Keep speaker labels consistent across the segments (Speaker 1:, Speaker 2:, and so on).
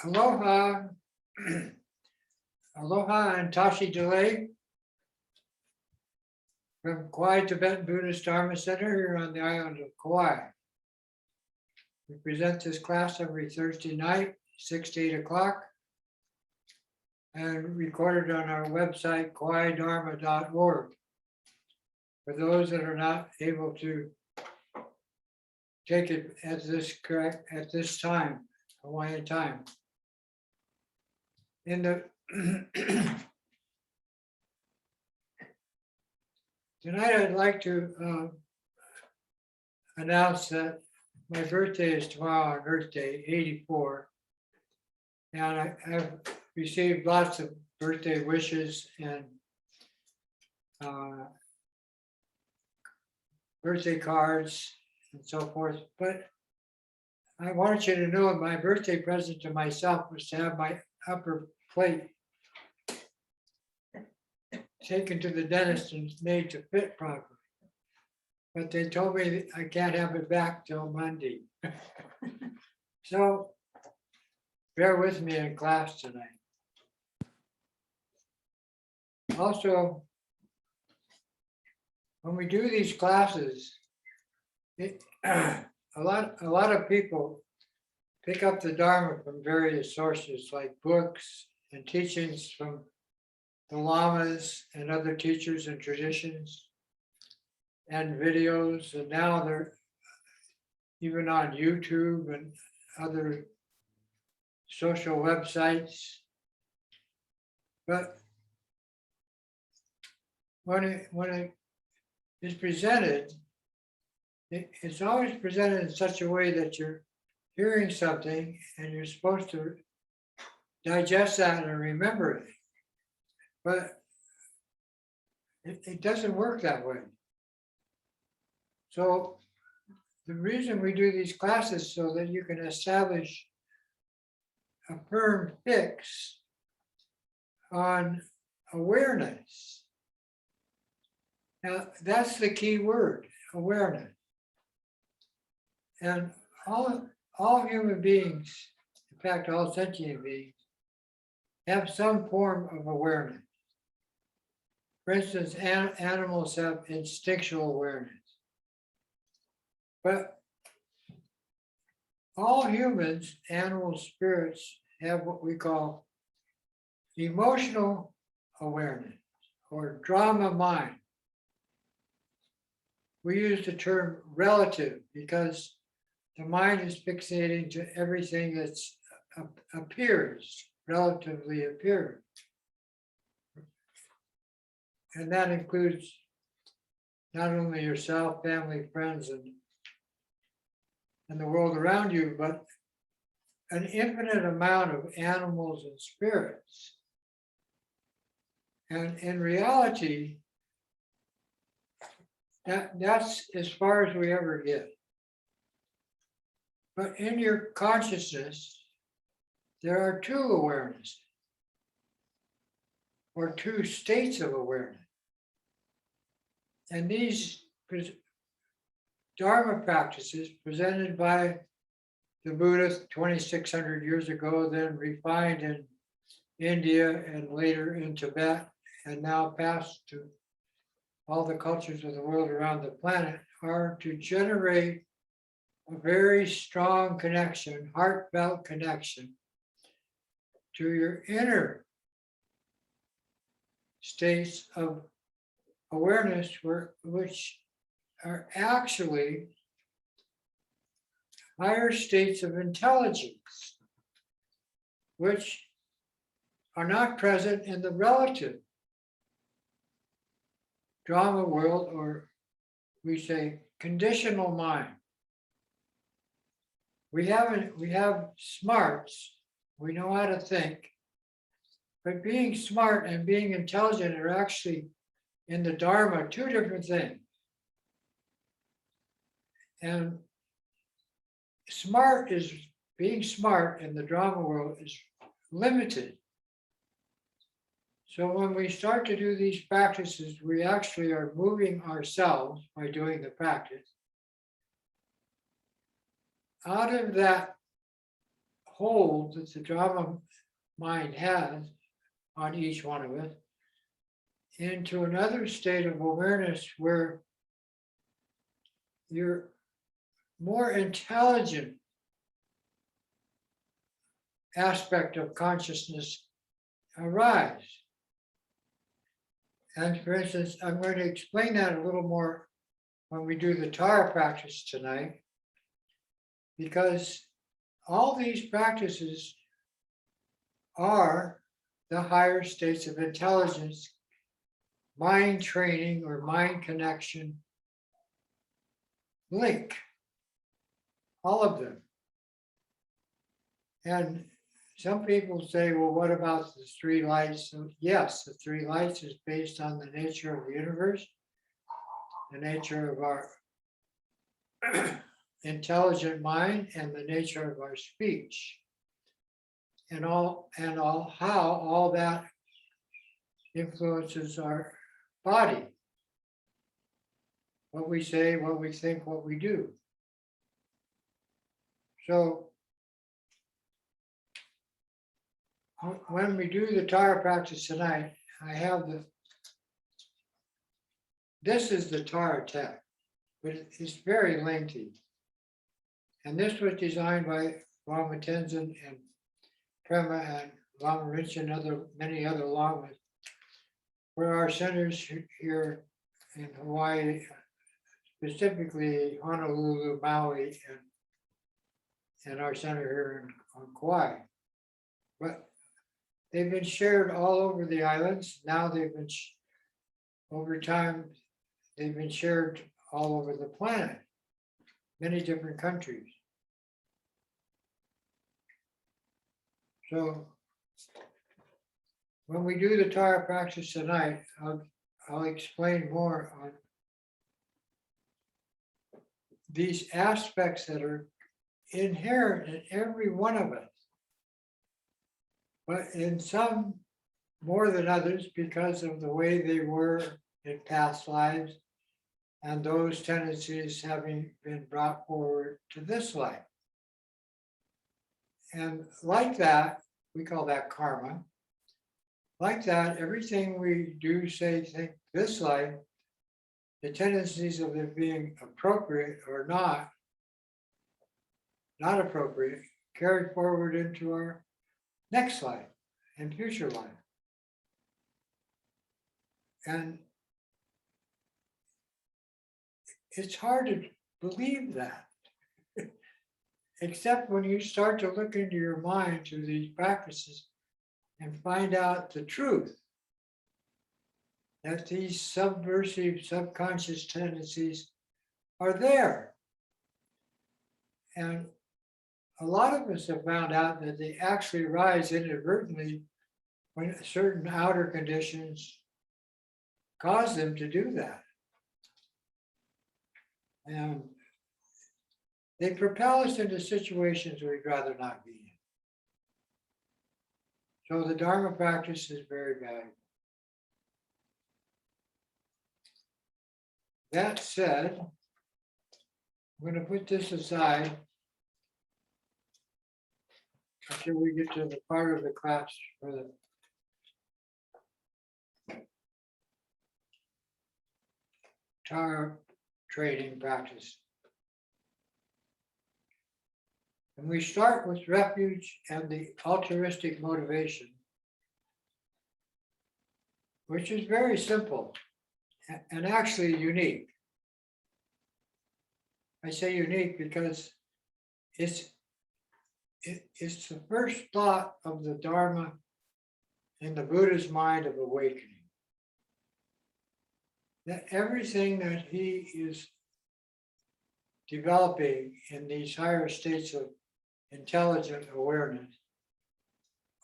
Speaker 1: Aloha, aloha and Tashi Delay from Kauai Tibetan Buddhist Dharma Center here on the island of Kauai. We present this class every Thursday night, 6 to 8 o'clock, and recorded on our website, kauaidharma.org. For those that are not able to take it at this time, Hawaiian time. In the tonight, I'd like to announce that my birthday is tomorrow on Earth Day, 84. And I've received lots of birthday wishes and birthday cards and so forth. But I want you to know that my birthday present to myself was to have my upper plate taken to the dentist and made to fit properly. But they told me I can't have it back till Monday. So bear with me in class tonight. Also, when we do these classes, a lot of people pick up the Dharma from various sources like books and teachings from the lamas and other teachers and traditions and videos. And now they're even on YouTube and other social websites. But when it is presented, it's always presented in such a way that you're hearing something and you're supposed to digest that and remember it. But it doesn't work that way. So the reason we do these classes is so that you can establish a firm fix on awareness. Now, that's the key word, awareness. And all human beings, in fact, all sentient beings, have some form of awareness. For instance, animals have instinctual awareness. But all humans, animals, spirits, have what we call emotional awareness or drama mind. We use the term relative because the mind is fixating to everything that appears, relatively appears. And that includes not only yourself, family, friends, and the world around you, but an infinite amount of animals and spirits. And in reality, that's as far as we ever get. But in your consciousness, there are two awarenesses, or two states of awareness. And these Dharma practices presented by the Buddha 2,600 years ago, then refined in India and later in Tibet, and now passed to all the cultures of the world around the planet, are to generate a very strong connection, heartfelt connection to your inner states of awareness, which are actually higher states of intelligence, which are not present in the relative drama world, or we say conditional mind. We have smarts, we know how to think, but being smart and being intelligent are actually in the Dharma two different things. And being smart in the drama world is limited. So when we start to do these practices, we actually are moving ourselves by doing the practice out of that hold that the Dharma mind has on each one of us into another state of awareness where your more intelligent aspect of consciousness arise. And for instance, I'm going to explain that a little more when we do the Tara practice tonight, because all these practices are the higher states of intelligence, mind training or mind connection link, all of them. And some people say, well, what about the three lights? So yes, the three lights is based on the nature of the universe, the nature of our intelligent mind, and the nature of our speech, and how all that influences our body, what we say, what we think, what we do. So when we do the Tara practice tonight, I have this is the Tara text, but it's very lengthy. And this was designed by Lama Tenzin and Prema and Lama Rinchen and many other lamas, for our centers here in Hawaii, specifically Honolulu, Maui, and our center here on Kauai. But they've been shared all over the islands. Now they've been, over time, they've been shared all over the planet, many different countries. So when we do the Tara practice tonight, I'll explain more on these aspects that are inherent in every one of us, but in some more than others because of the way they were in past lives and those tendencies having been brought forward to this life. And like that, we call that karma. Like that, everything we do, say, think this life, the tendencies of it being appropriate or not appropriate, carried forward into our next life and future life. And it's hard to believe that, except when you start to look into your mind through these practices and find out the truth, that these subversive subconscious tendencies are there. And a lot of us have found out that they actually rise inadvertently when certain outer conditions cause them to do that. And they propel us into situations we'd rather not be in. So the Dharma practice is very valuable. That said, I'm going to put this aside until we get to the part of the class for the Tara training practice. And we start with refuge and the altruistic motivation, which is very simple and actually unique. I say unique because it's the first thought of the Dharma in the Buddha's mind of awakening. That everything that he is developing in these higher states of intelligent awareness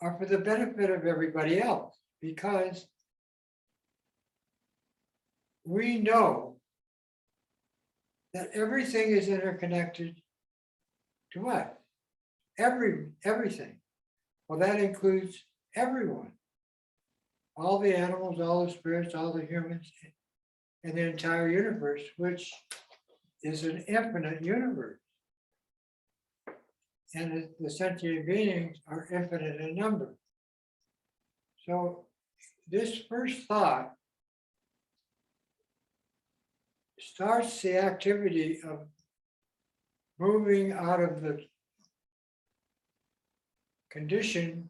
Speaker 1: are for the benefit of everybody else, because we know that everything is interconnected to what? Everything. Well, that includes everyone. All the animals, all the spirits, all the humans, and the entire universe, which is an infinite universe. and the sentient beings are infinite in number. So this first thought starts the activity of moving out of the conditioned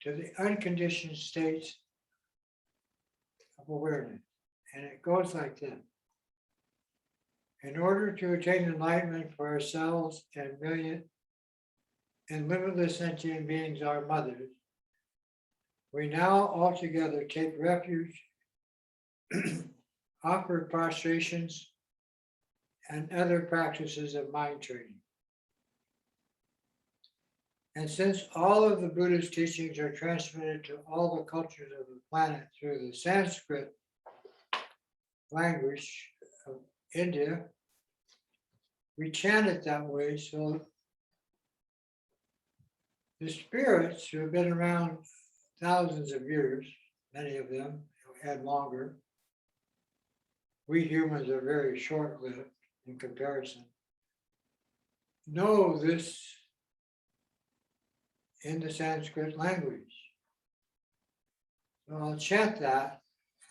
Speaker 1: to the unconditioned states of awareness. And it goes like this. In order to attain enlightenment for ourselves and million and limitless sentient beings, our mothers, we now altogether take refuge, offer prostrations, and other practices of mind training. And since all of the Buddha's teachings are transmitted to all the cultures of the planet through the Sanskrit language of India, we chant it that way so the spirits who have been around thousands of years, many of them had longer, we humans are very short-lived in comparison, know this in the Sanskrit language. So I'll chant that,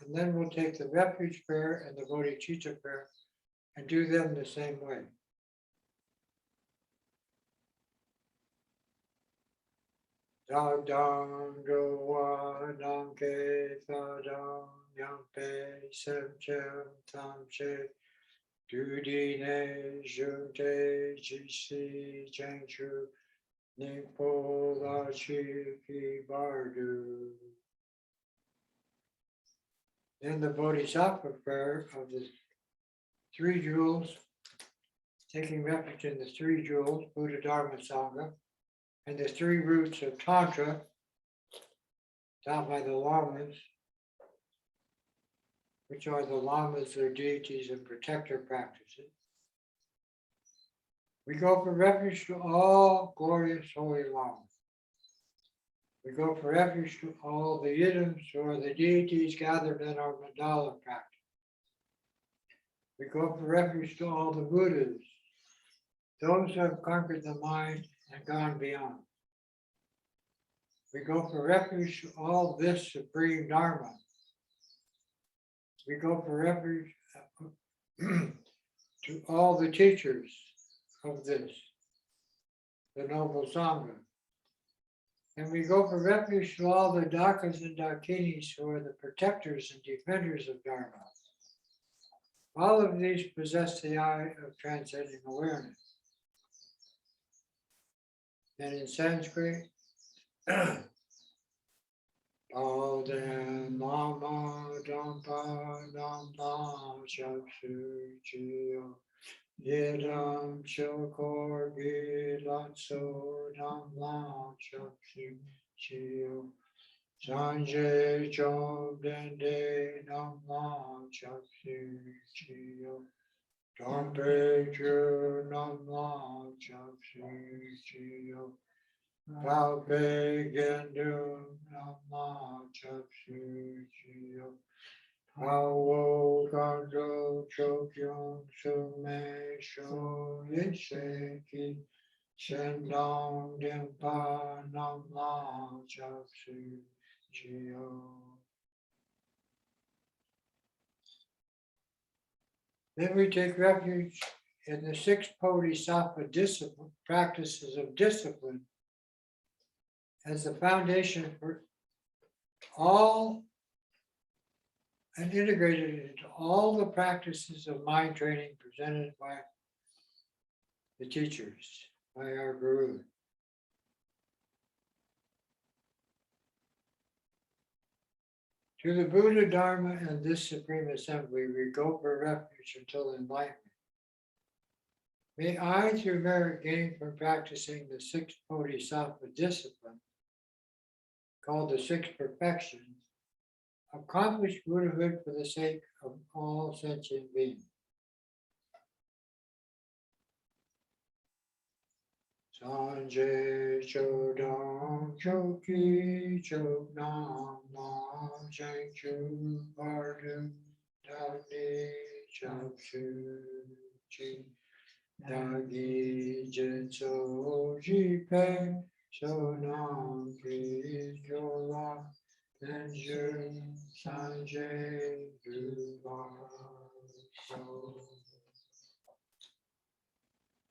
Speaker 1: and then we'll take the refuge prayer and the bodhicitta prayer and do them the same way. Dadam Dowa Namke Thadam Yampe Semchem Tamche Dudine Junte Jisi Jangchu Ningpo La Chiki Bardo. Then the Bodhisattva prayer of the three jewels, taking refuge in the three jewels, Buddha, Dharma, Sangha, and the three roots of Tantra, taught by the Lamas, which are the Lamas, their deities and protector practices. We go for refuge to all glorious holy Lamas. We go for refuge to all the idams who are the deities gathered in our mandala practice. We go for refuge to all the Buddhas, those who have conquered the mind and gone beyond. We go for refuge to all this supreme Dharma. We go for refuge to all the teachers of this, the noble Sangha. And we go for refuge to all the Dakas and Dakinis who are the protectors and defenders of Dharma. All of these possess the eye of transcending awareness. And in Sanskrit, Alden Lama Dampa Dampa Chapsu Chio Yedam Chokor Gilatso Damla Chapsu Chio Sanjay Chom Dende Damla Chapsu Chio Dampe Chu Namla Chapsu Chio Palpe Gendu Namla Chapsu Chio Awo Gando Chokyong Sume Sho Yisheki Shendong Dimpa Namla Chapsu Chio. Then we take refuge in the six Bodhisattva practices of discipline as the foundation for all and integrated into all the practices of mind training presented by the teachers, by our Guru. To the Buddha, Dharma, and this Supreme Assembly, we go for refuge until enlightenment. May I, through merit gained from practicing the six Bodhisattva disciplines, called the six perfections, accomplish Buddhahood for the sake of all sentient beings. Sanjay Chodam Choki Chodam Nam Changchu Bardo Dagni Chapsu Chi Dagi Jinso Jipe Sonam Ki Jola Benjun Sanjay Duvar.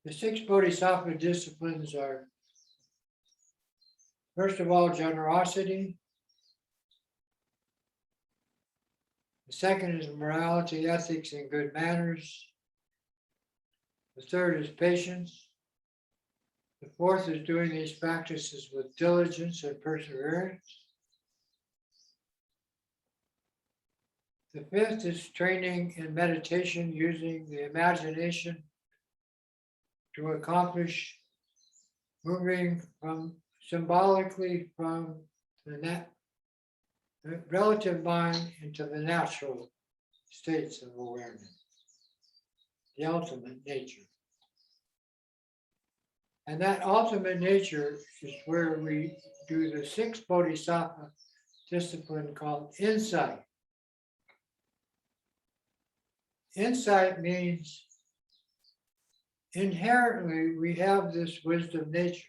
Speaker 1: The six Bodhisattva disciplines are, first of all, generosity. The second is morality, ethics, and good manners. The third is patience. The fourth is doing these practices with diligence and perseverance. The fifth is training in meditation using the imagination to accomplish moving from symbolically from the relative mind into the natural states of awareness, the ultimate nature. And that ultimate nature is where we do the sixth Bodhisattva discipline called insight. Insight means inherently we have this wisdom nature.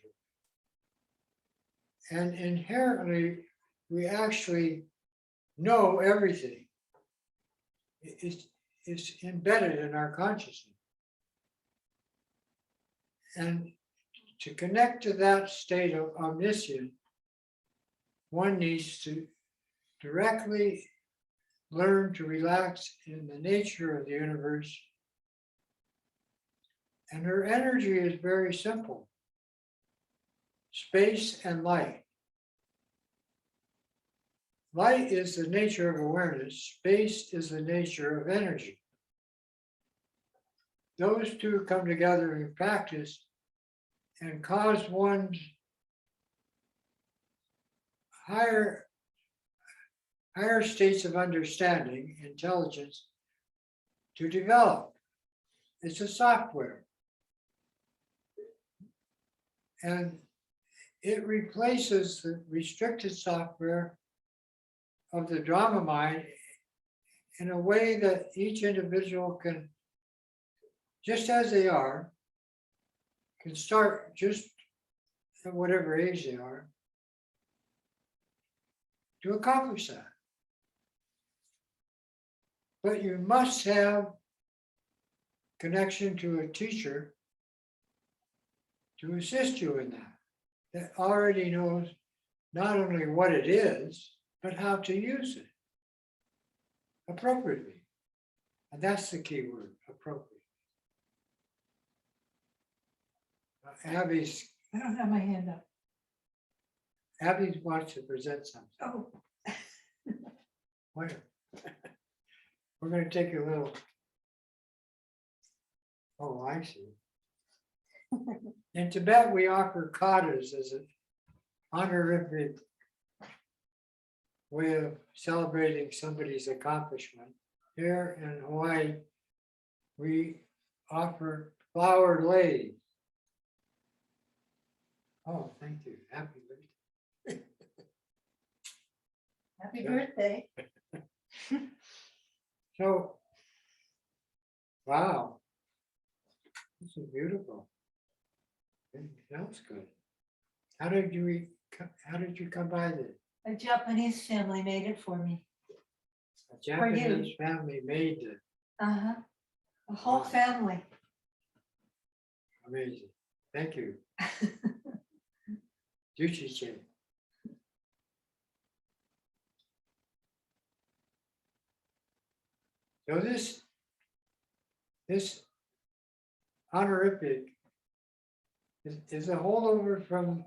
Speaker 1: And inherently we actually know everything. It's embedded in our consciousness. And to connect to that state of omniscience, one needs to directly learn to relax in the nature of the universe. And her energy is very simple: space and light. Light is the nature of awareness, space is the nature of energy. Those two come together in practice and cause one's higher states of understanding, intelligence, to develop. It's a software. And it replaces the restricted software of the drama mind in a way that each individual can, just as they are, can start just at whatever age they are, to accomplish that. But you must have connection to a teacher to assist you in that already knows not only what it is, but how to use it appropriately. And that's the key word, appropriate. Abby's.
Speaker 2: I don't have my hand up.
Speaker 1: Abby wants to present something.
Speaker 2: Oh.
Speaker 1: Wait. We're going to take a little. Oh, I see. In Tibet, we offer katas as an honorific way of celebrating somebody's accomplishment. Here in Hawaii, we offer flower leis. Oh, thank you. Happy birthday.
Speaker 2: Happy birthday.
Speaker 1: So, wow, this is beautiful. It sounds good. How did you come by this?
Speaker 2: A Japanese family made it for me.
Speaker 1: A Japanese family made it.
Speaker 2: Uh-huh. A whole family.
Speaker 1: Amazing. Thank you. Juchi-chan. So this honorific is a holdover from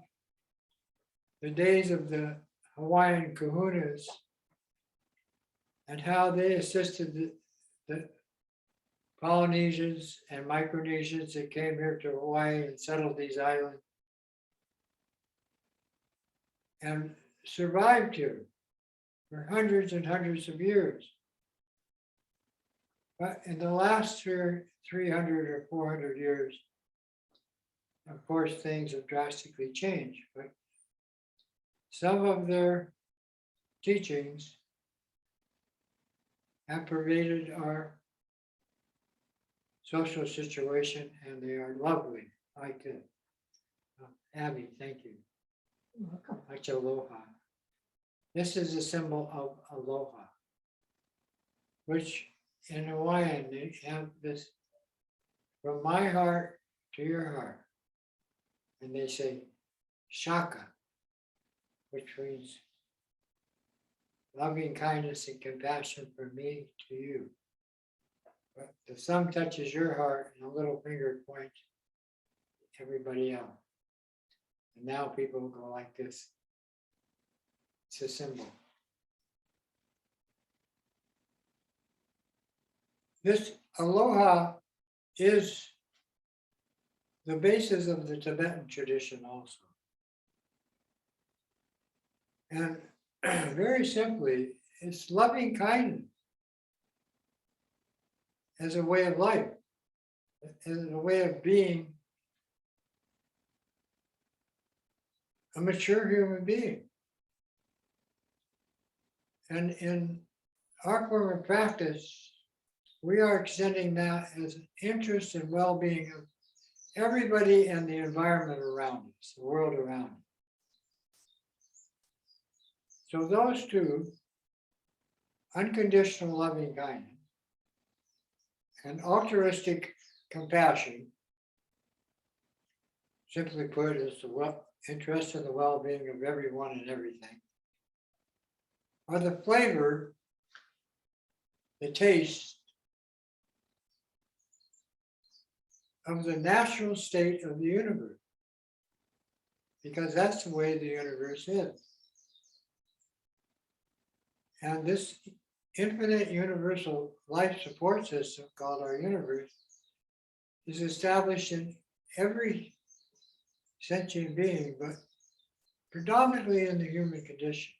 Speaker 1: the days of the Hawaiian kahunas and how they assisted the Polynesians and Micronesians that came here to Hawaii and settled these islands and survived here for hundreds and hundreds of years. But in the last 300 or 400 years, of course, things have drastically changed, but some of their teachings have pervaded our social situation, and they are lovely, like this. Abby, thank you.
Speaker 2: You're welcome.
Speaker 1: Like aloha. This is a symbol of aloha, which in Hawaiian they have this from my heart to your heart. And they say shaka, which means loving kindness and compassion from me to you. But the thumb touches your heart and a little finger points everybody else. And now people go like this. It's a symbol. This aloha is the basis of the Tibetan tradition also. And very simply, it's loving kindness as a way of life, as a way of being a mature human being. And in our form of practice, we are extending that as an interest and well-being of everybody and the environment around us, the world around us. So those two, unconditional loving kindness and altruistic compassion, simply put, is the interest in the well-being of everyone and everything, are the flavor, the taste of the natural state of the universe, because that's the way the universe is. And this infinite universal life support system called our universe is established in every sentient being, but predominantly in the human condition.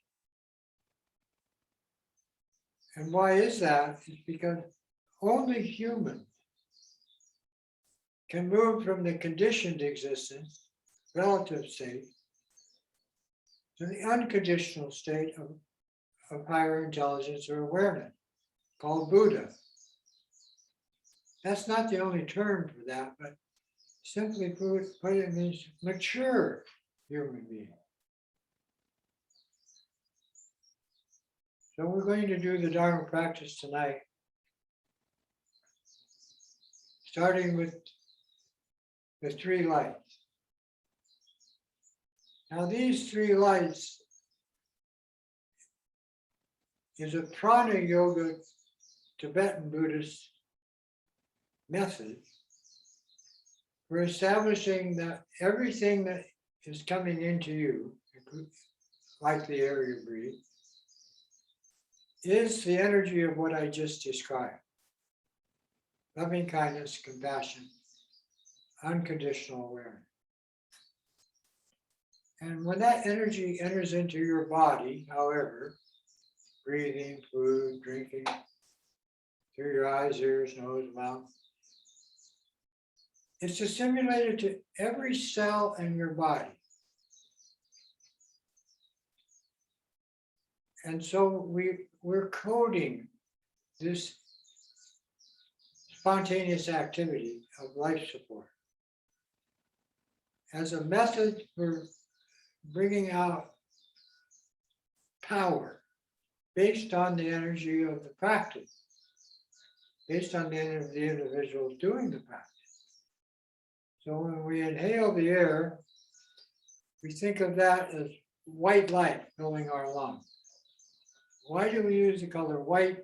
Speaker 1: And why is that? It's because only humans can move from the conditioned existence, relative state, to the unconditional state of higher intelligence or awareness, called Buddha. That's not the only term for that, but simply put, it means mature human being. So we're going to do the Dharma practice tonight, starting with the three lights. Now these three lights is a Prana Yoga Tibetan Buddhist method for establishing that everything that is coming into you, like the air you breathe, is the energy of what I just described. Loving kindness, compassion, unconditional awareness. And when that energy enters into your body, however, breathing, food, drinking, through your eyes, ears, nose, mouth, it's assimilated to every cell in your body. And so we're coding this spontaneous activity of life support as a method for bringing out power based on the energy of the practice, based on the energy of the individual doing the practice. So when we inhale the air, we think of that as white light filling our lungs. Why do we use the color white?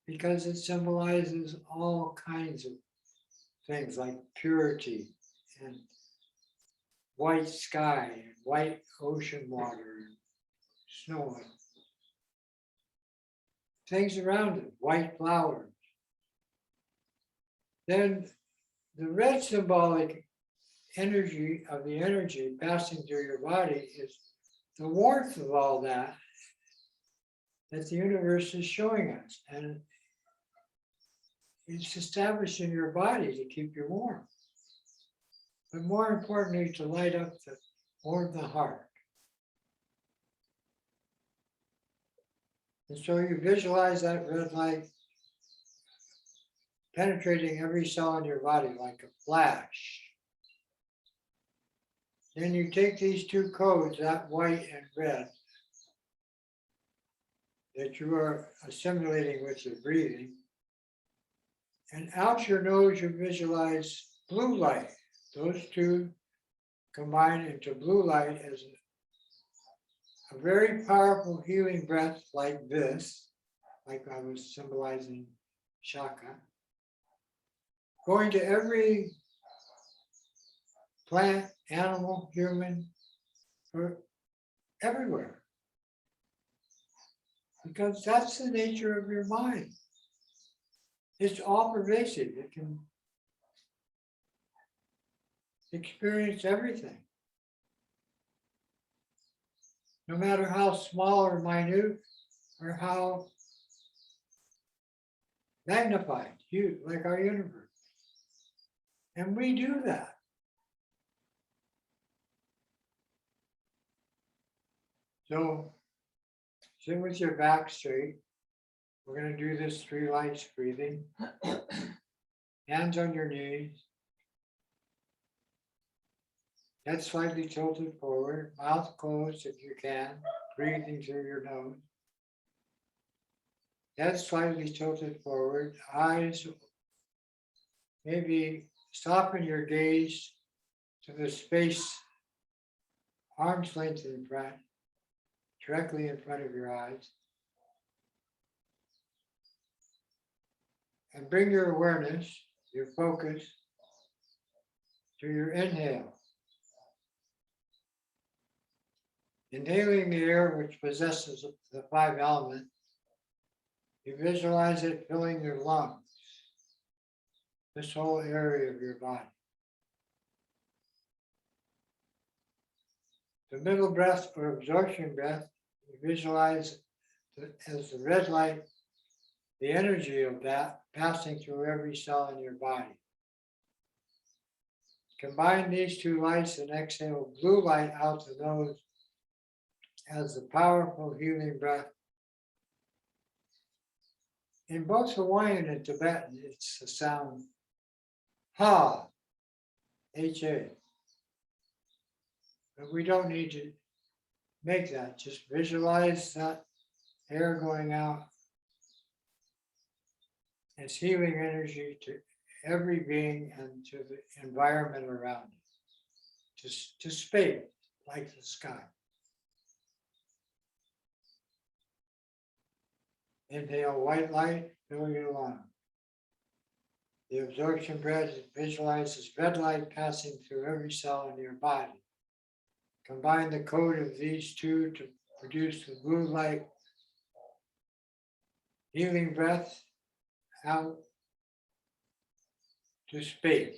Speaker 1: Because it symbolizes all kinds of things like purity and white sky and white ocean water and snow and things around it, white flowers. Then the red symbolic energy of the energy passing through your body is the warmth of all that the universe is showing us. And it's established in your body to keep you warm. But more importantly, to light up warm the heart. And so you visualize that red light penetrating every cell in your body like a flash. Then you take these two codes, that white and red, that you are assimilating with your breathing, and out your nose you visualize blue light. Those two combine into blue light as a very powerful healing breath like this, like I was symbolizing Shaka, going to every plant, animal, human, or everywhere. Because that's the nature of your mind. It's all pervasive. It can experience everything. No matter how small or minute or how magnified, huge, like our universe. And we do that. So sit with your back straight. We're going to do this 3 lights breathing. Hands on your knees. Head slightly tilted forward, mouth closed if you can, breathing through your nose. Head slightly tilted forward, eyes, maybe soften your gaze to the space, arm's length in front, directly in front of your eyes. And bring your awareness, your focus, to your inhale. Inhaling the air which possesses the 5 elements, you visualize it filling your lungs, this whole area of your body. The middle breath or absorption breath, you visualize as the red light, the energy of that passing through every cell in your body. Combine these 2 lights and exhale blue light out the nose as the powerful healing breath. In both Hawaiian and Tibetan, it's the sound ha, H-A. But we don't need to make that. Just visualize that air going out as healing energy to every being and to the environment around it, to space, like the sky. Inhale white light, fill your lung. The absorption breath visualizes red light passing through every cell in your body. Combine the code of these 2 to produce the blue light healing breath out to space.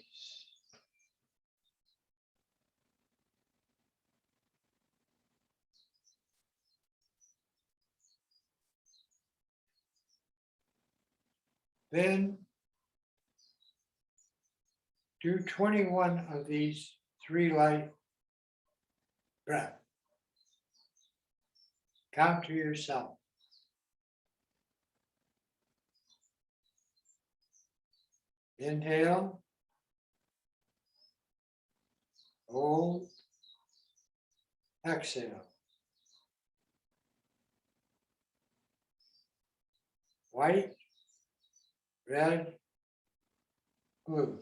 Speaker 1: Then do 21 of these 3 light breaths. Count to yourself. Inhale, hold, exhale. White, red, blue.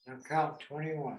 Speaker 1: Now count 21.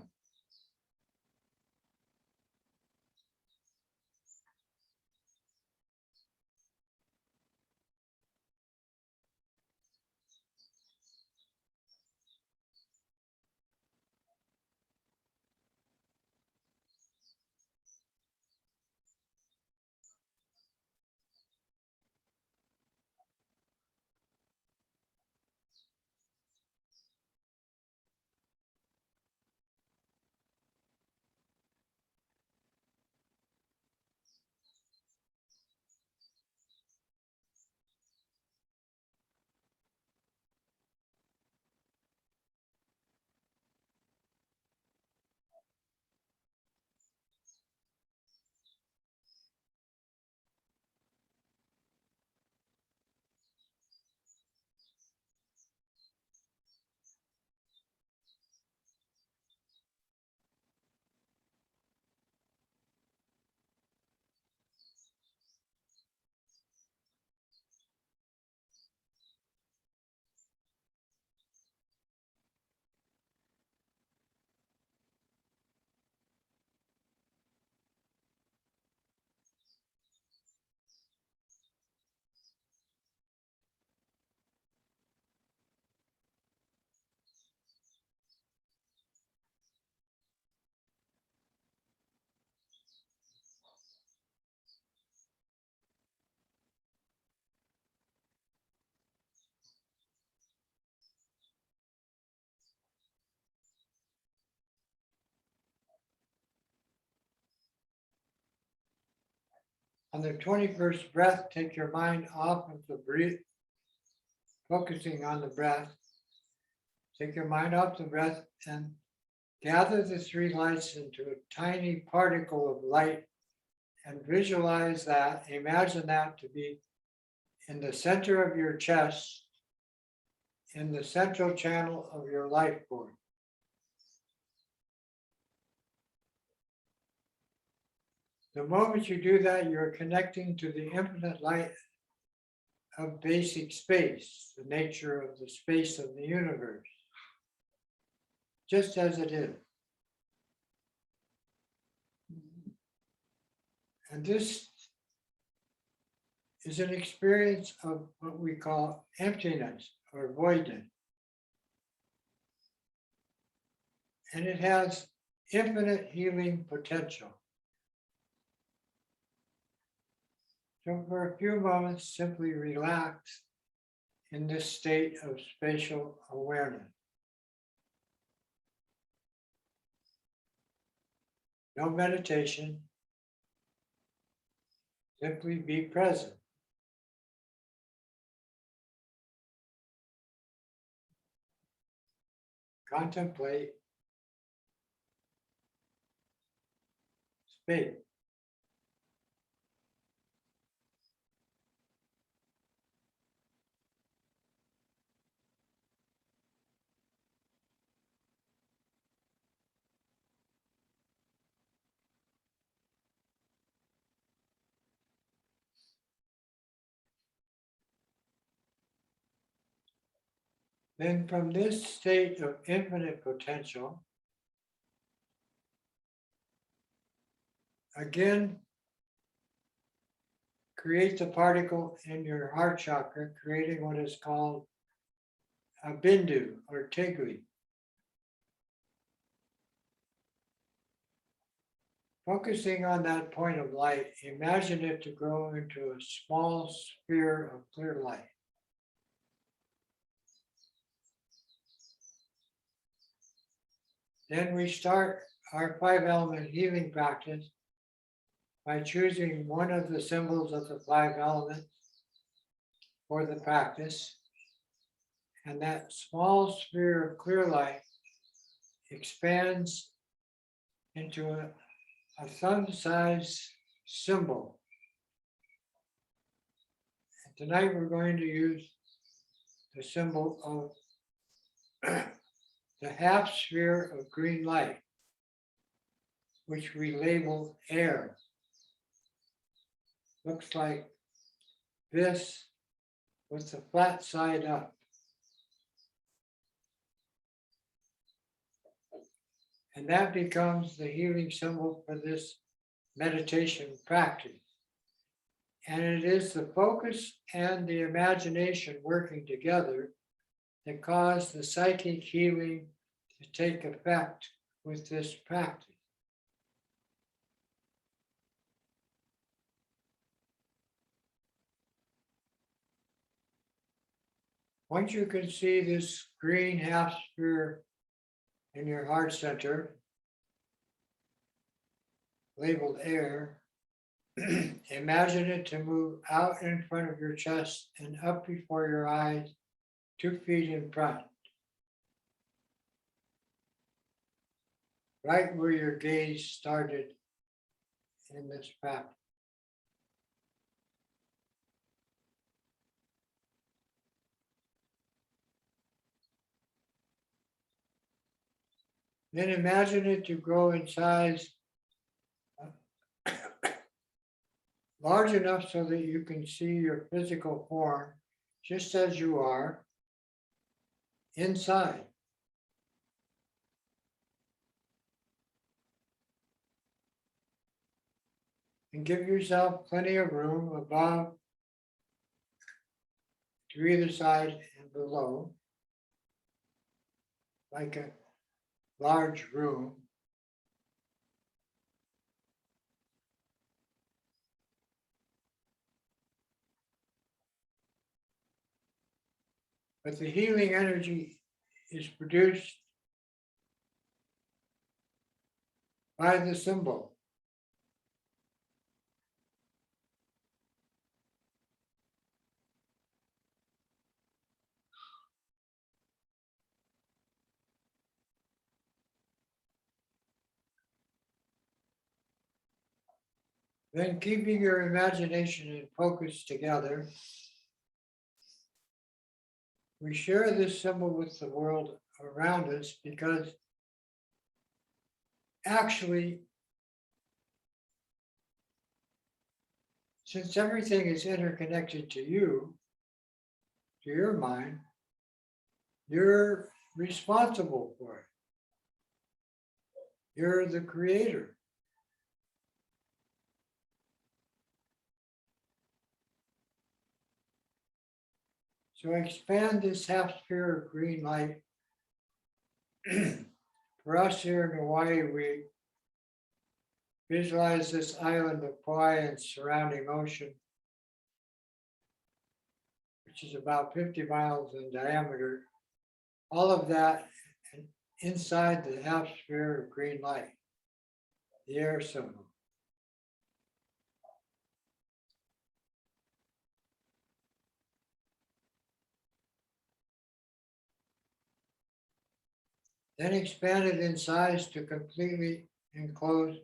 Speaker 1: On the 21st breath, take your mind off of the breath, focusing on the breath. Take your mind off the breath and gather the three lights into a tiny particle of light and visualize that, imagine that to be in the center of your chest, in the central channel of your life cord. The moment you do that, you're connecting to the infinite light of basic space, the nature of the space of the universe, just as it is. And this is an experience of what we call emptiness or voidness. And it has infinite healing potential. So for a few moments, simply relax in this state of spatial awareness. No meditation, simply be present. Contemplate space. Then from this state of infinite potential, again, create the particle in your heart chakra, creating what is called a bindu or tigui. Focusing on that point of light, imagine it to grow into a small sphere of clear light. Then we start our 5-element healing practice by choosing one of the symbols of the 5 elements for the practice. And that small sphere of clear light expands into a thumb-sized symbol. And tonight we're going to use the symbol of the half sphere of green light, which we label air. Looks like this with the flat side up. And that becomes the healing symbol for this meditation practice. And it is the focus and the imagination working together that cause the psychic healing to take effect with this practice. Once you can see this green half sphere in your heart center, labeled air, imagine it to move out in front of your chest and up before your eyes, 2 feet in front. Right where your gaze started in this practice. Then imagine it to grow in size large enough so that you can see your physical form just as you are inside. And give yourself plenty of room above, to either side and below, like a large room. But the healing energy is produced by the symbol. Then keeping your imagination and focus together, we share this symbol with the world around us because actually, since everything is interconnected to you, to your mind, you're responsible for it. You're the creator. So expand this half sphere of green light. For us here in Hawaii, we visualize this island of Kauai and surrounding ocean, which is about 50 miles in diameter. All of that inside the half sphere of green light, the air symbol. Then expand it in size to completely enclose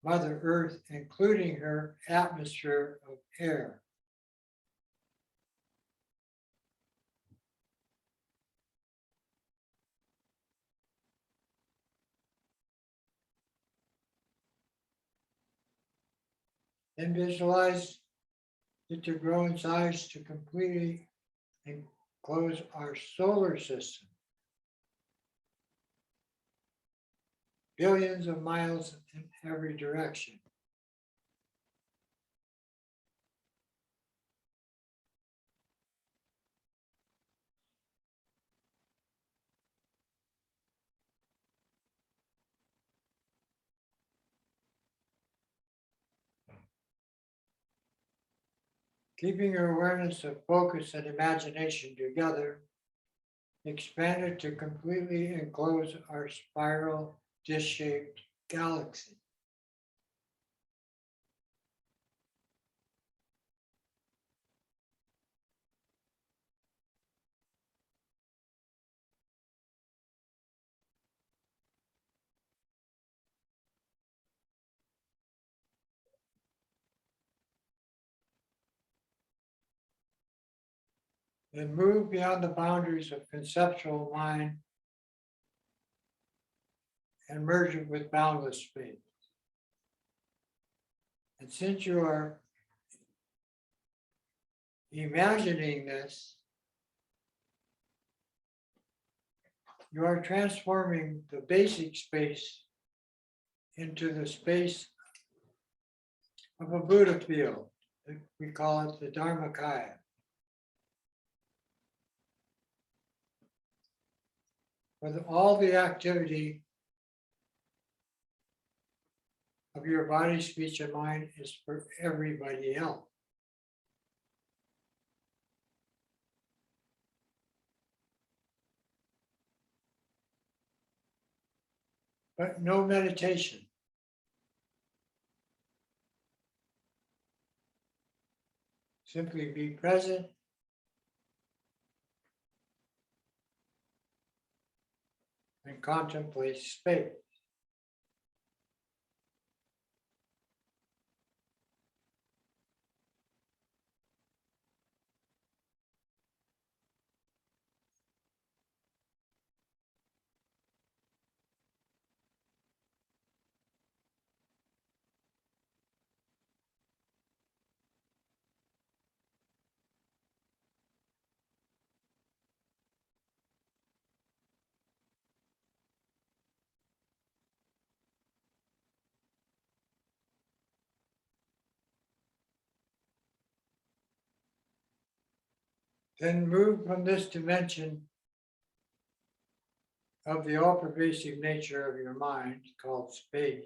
Speaker 1: Mother Earth, including her atmosphere of air. Then visualize it to grow in size to completely enclose our solar system. Billions of miles in every direction. Keeping your awareness of focus and imagination together, expand it to completely enclose our spiral disc-shaped galaxy. Then move beyond the boundaries of conceptual mind and merge it with boundless space. And since you are imagining this, you are transforming the basic space into the space of a Buddha field. We call it the Dharmakaya. With all the activity of your body, speech, and mind is for everybody else. But no meditation. Simply be present and contemplate space. Then move from this dimension of the all-pervasive nature of your mind, called space.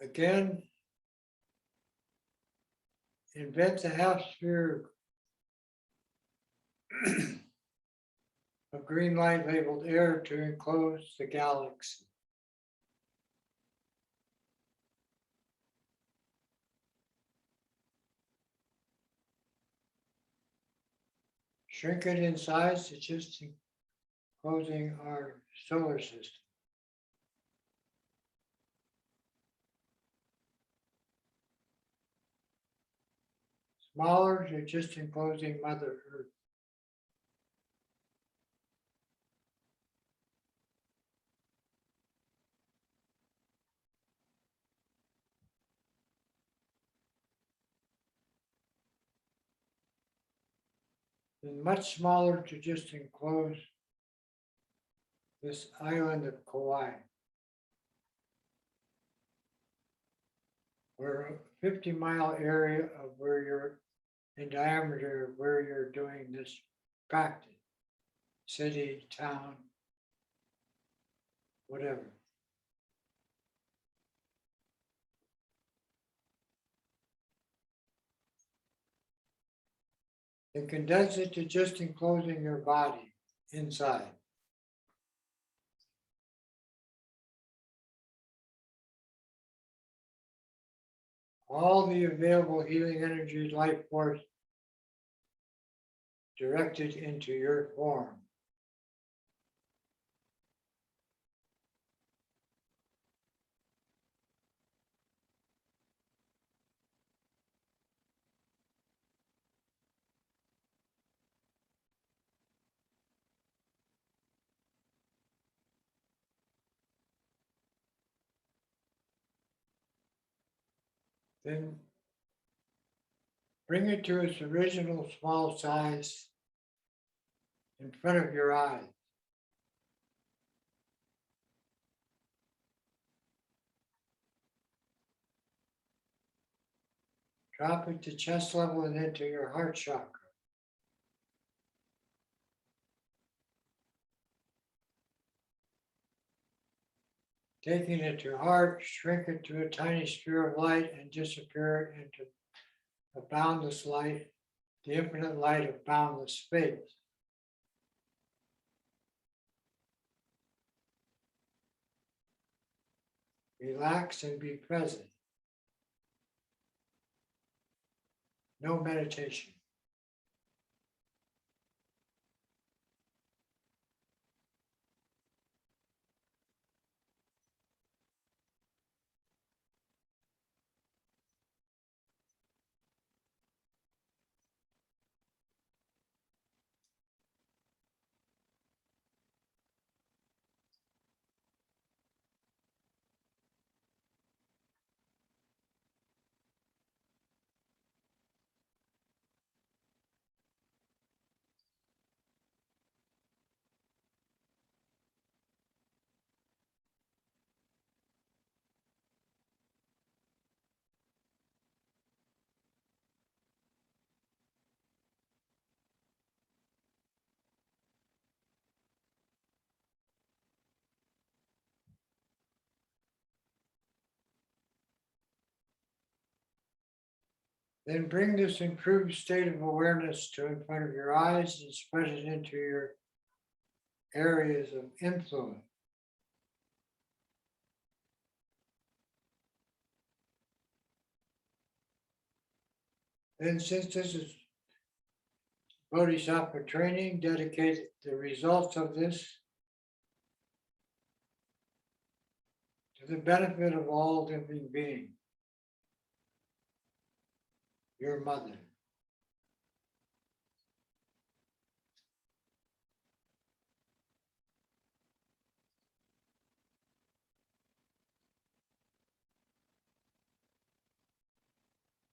Speaker 1: Again, invent a half sphere of green light labeled air to enclose the galaxy. Shrink it in size to just enclosing our solar system. smaller to just enclosing Mother Earth. And much smaller to just enclose this island of Kauai, where a 50-mile area of where you're in diameter of where you're doing this practice, city, town, whatever. And condense it to just enclosing your body inside. All the available healing energy, life force directed into your form. Then bring it to its original small size in front of your eyes. Drop it to chest level and into your heart chakra. Taking it to heart, shrink it to a tiny sphere of light and disappear into a boundless light, the infinite light of boundless space. Relax and be present. No meditation. Then bring this improved state of awareness to in front of your eyes and spread it into your areas of influence. Then, since this is Bodhisattva training, dedicate the results of this to the benefit of all living beings. Your mother.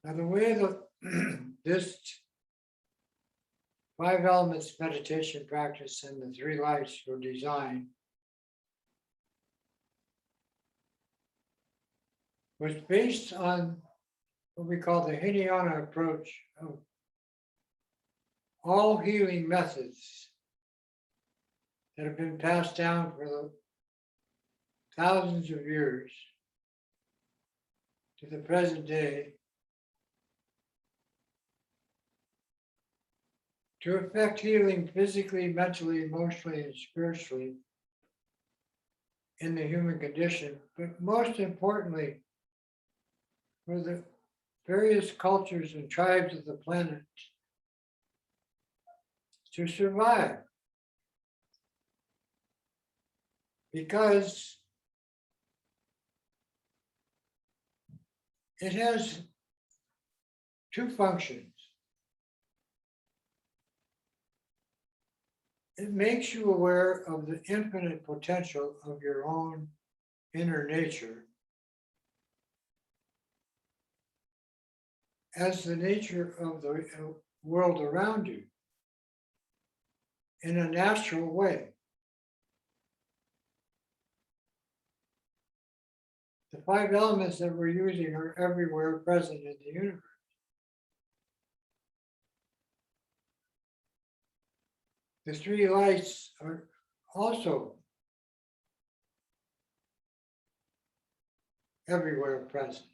Speaker 1: Now, the way that this 5 elements meditation practice and the 3 lights were designed was based on what we call the Hinayana approach of all healing methods that have been passed down for the thousands of years to the present day to effect healing physically, mentally, emotionally, and spiritually in the human condition, but most importantly, for the various cultures and tribes of the planet to survive. Because it has 2 functions. it makes you aware of the infinite potential of your own inner nature as the nature of the world around you in a natural way. The 5 elements that we're using are everywhere present in the universe. The 3 lights are also everywhere present.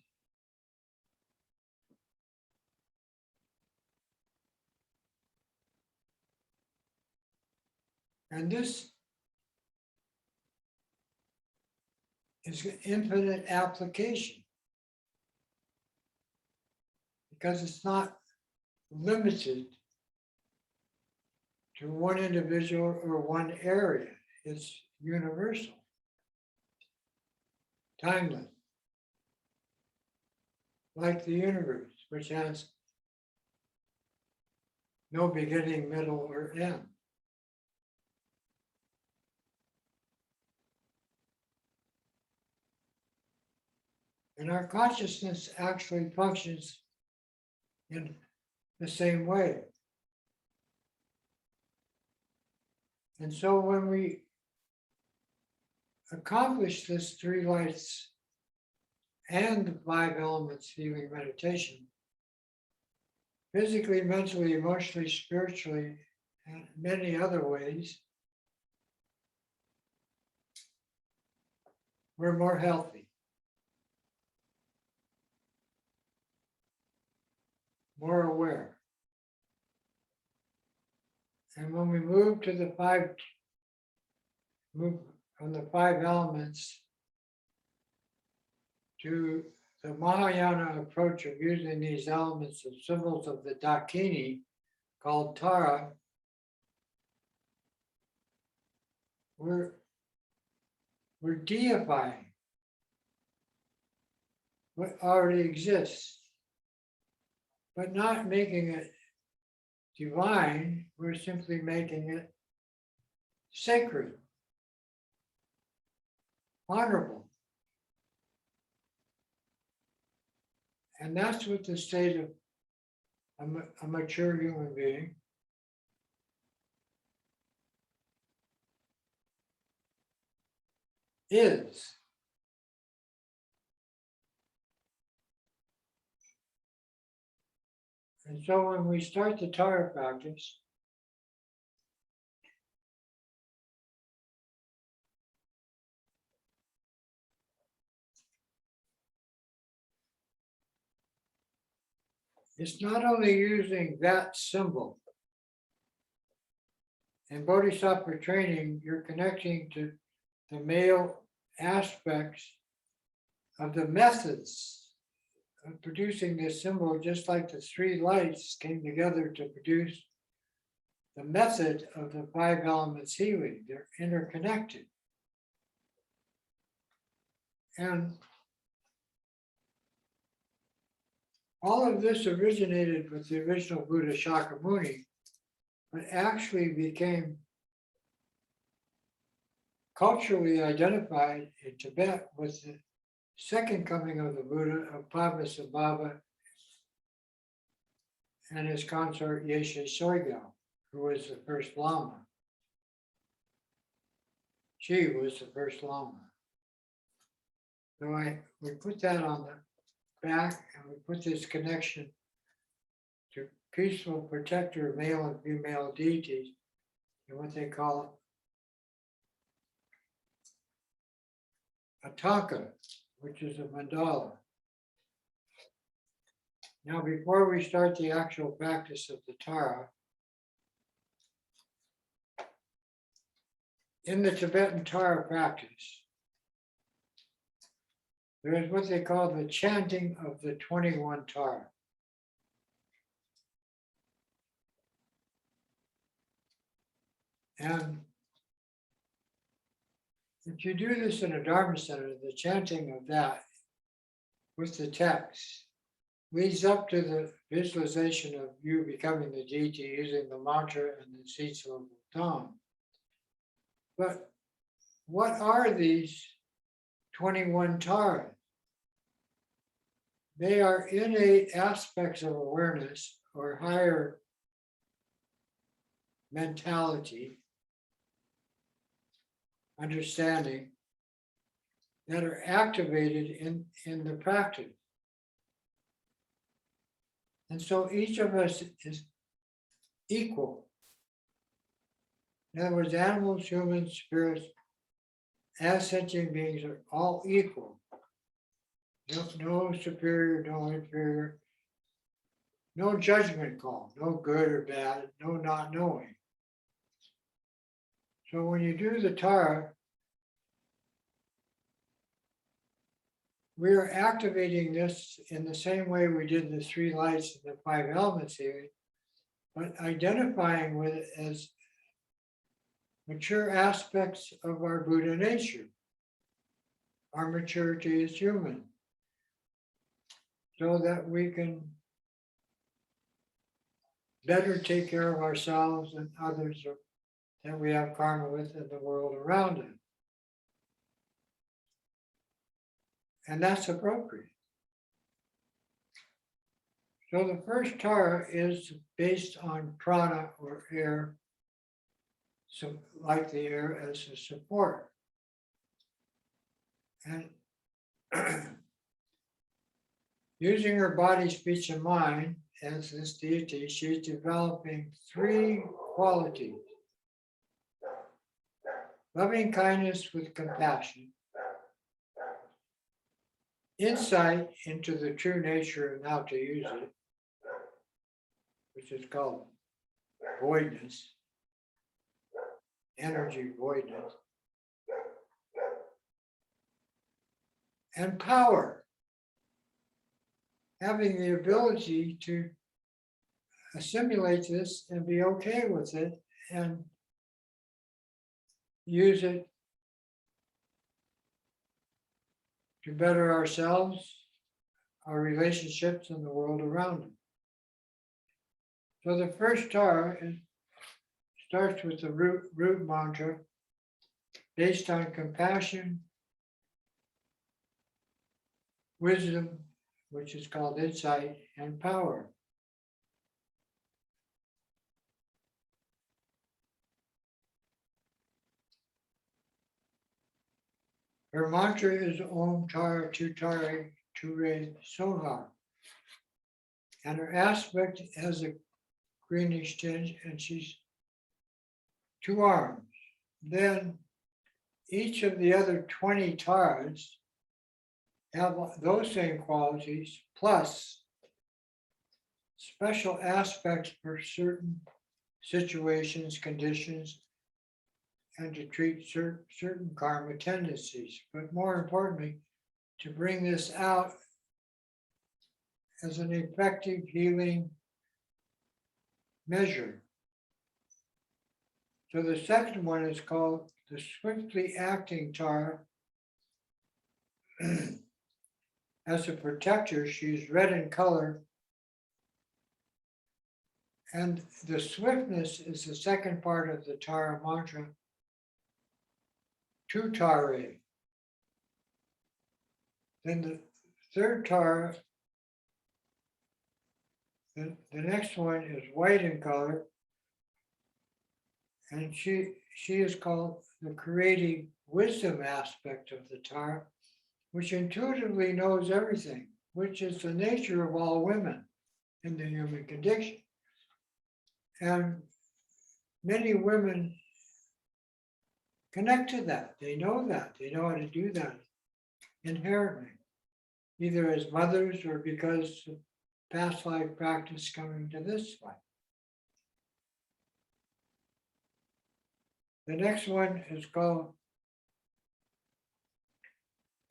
Speaker 1: And this is an infinite application because it's not limited to one individual or one area. It's universal, timeless, like the universe, which has no beginning, middle, or end. And our consciousness actually functions in the same way. And so when we accomplish this 3 lights and the 5 elements healing meditation, physically, mentally, emotionally, spiritually, and many other ways, we're more healthy, more aware. And when we move from the 5 elements to the Mahayana approach of using these elements as symbols of the Dakini, called Tara, we're deifying what already exists, but not making it divine. We're simply making it sacred, honorable. And that's what the state of a mature human being is. And so when we start the Tara practice, it's not only using that symbol. In Bodhisattva training, you're connecting to the male aspects of the methods of producing this symbol, just like the 3 lights came together to produce the method of the 5 elements healing. They're interconnected. And all of this originated with the original Buddha Shakyamuni, but actually became culturally identified in Tibet with the second coming of the Buddha of Padmasambhava and his consort Yeshe Sogyal, who was the first Lama. She was the first Lama. So we put that on the back, and we put this connection to peaceful protector of male and female deities in what they call a tanka, which is a mandala. Now, before we start the actual practice of the Tara, in the Tibetan Tara practice, there is what they call the chanting of the 21 Tara. And if you do this in a Dharma center, the chanting of that with the text leads up to the visualization of you becoming the deity using the mantra and the seed syllable Tam. But what are these 21 taras? They are innate aspects of awareness or higher mentality, understanding, that are activated in the practice. And so each of us is equal. In other words, animals, humans, spirits, as sentient beings are all equal. No superior, no inferior, no judgment call, no good or bad, no not knowing. So when you do the Tara, we are activating this in the same way we did the 3 lights and the 5 elements here, but identifying with it as mature aspects of our Buddha nature, our maturity as human, so that we can better take care of ourselves and others that we have karma with in the world around us. And that's appropriate. So the first Tara is based on prana or air, so like the air as a support. And using her body, speech, and mind as this deity, she's developing 3 qualities: loving kindness with compassion, insight into the true nature and how to use it, which is called voidness, energy voidness, and power, having the ability to assimilate this and be okay with it and use it to better ourselves, our relationships, and the world around us. So the first Tara starts with the root mantra based on compassion, wisdom, which is called insight, and power. Her mantra is Om Tara Tutare Ture Soha. And her aspect has a greenish tinge, and she's 2 arms. Then each of the other 20 taras have those same qualities, plus special aspects for certain situations, conditions, and to treat certain karma tendencies. But more importantly, to bring this out as an effective healing measure. So the second one is called the swiftly acting Tara. As a protector, she's red in color. And the swiftness is the second part of the Tara mantra, Tutare. Then the third Tara, the next one is white in color. And she is called the creative wisdom aspect of the Tara, which intuitively knows everything, which is the nature of all women in the human condition. And many women connect to that. They know that. They know how to do that inherently, either as mothers or because of past life practice coming to this life. The next one is called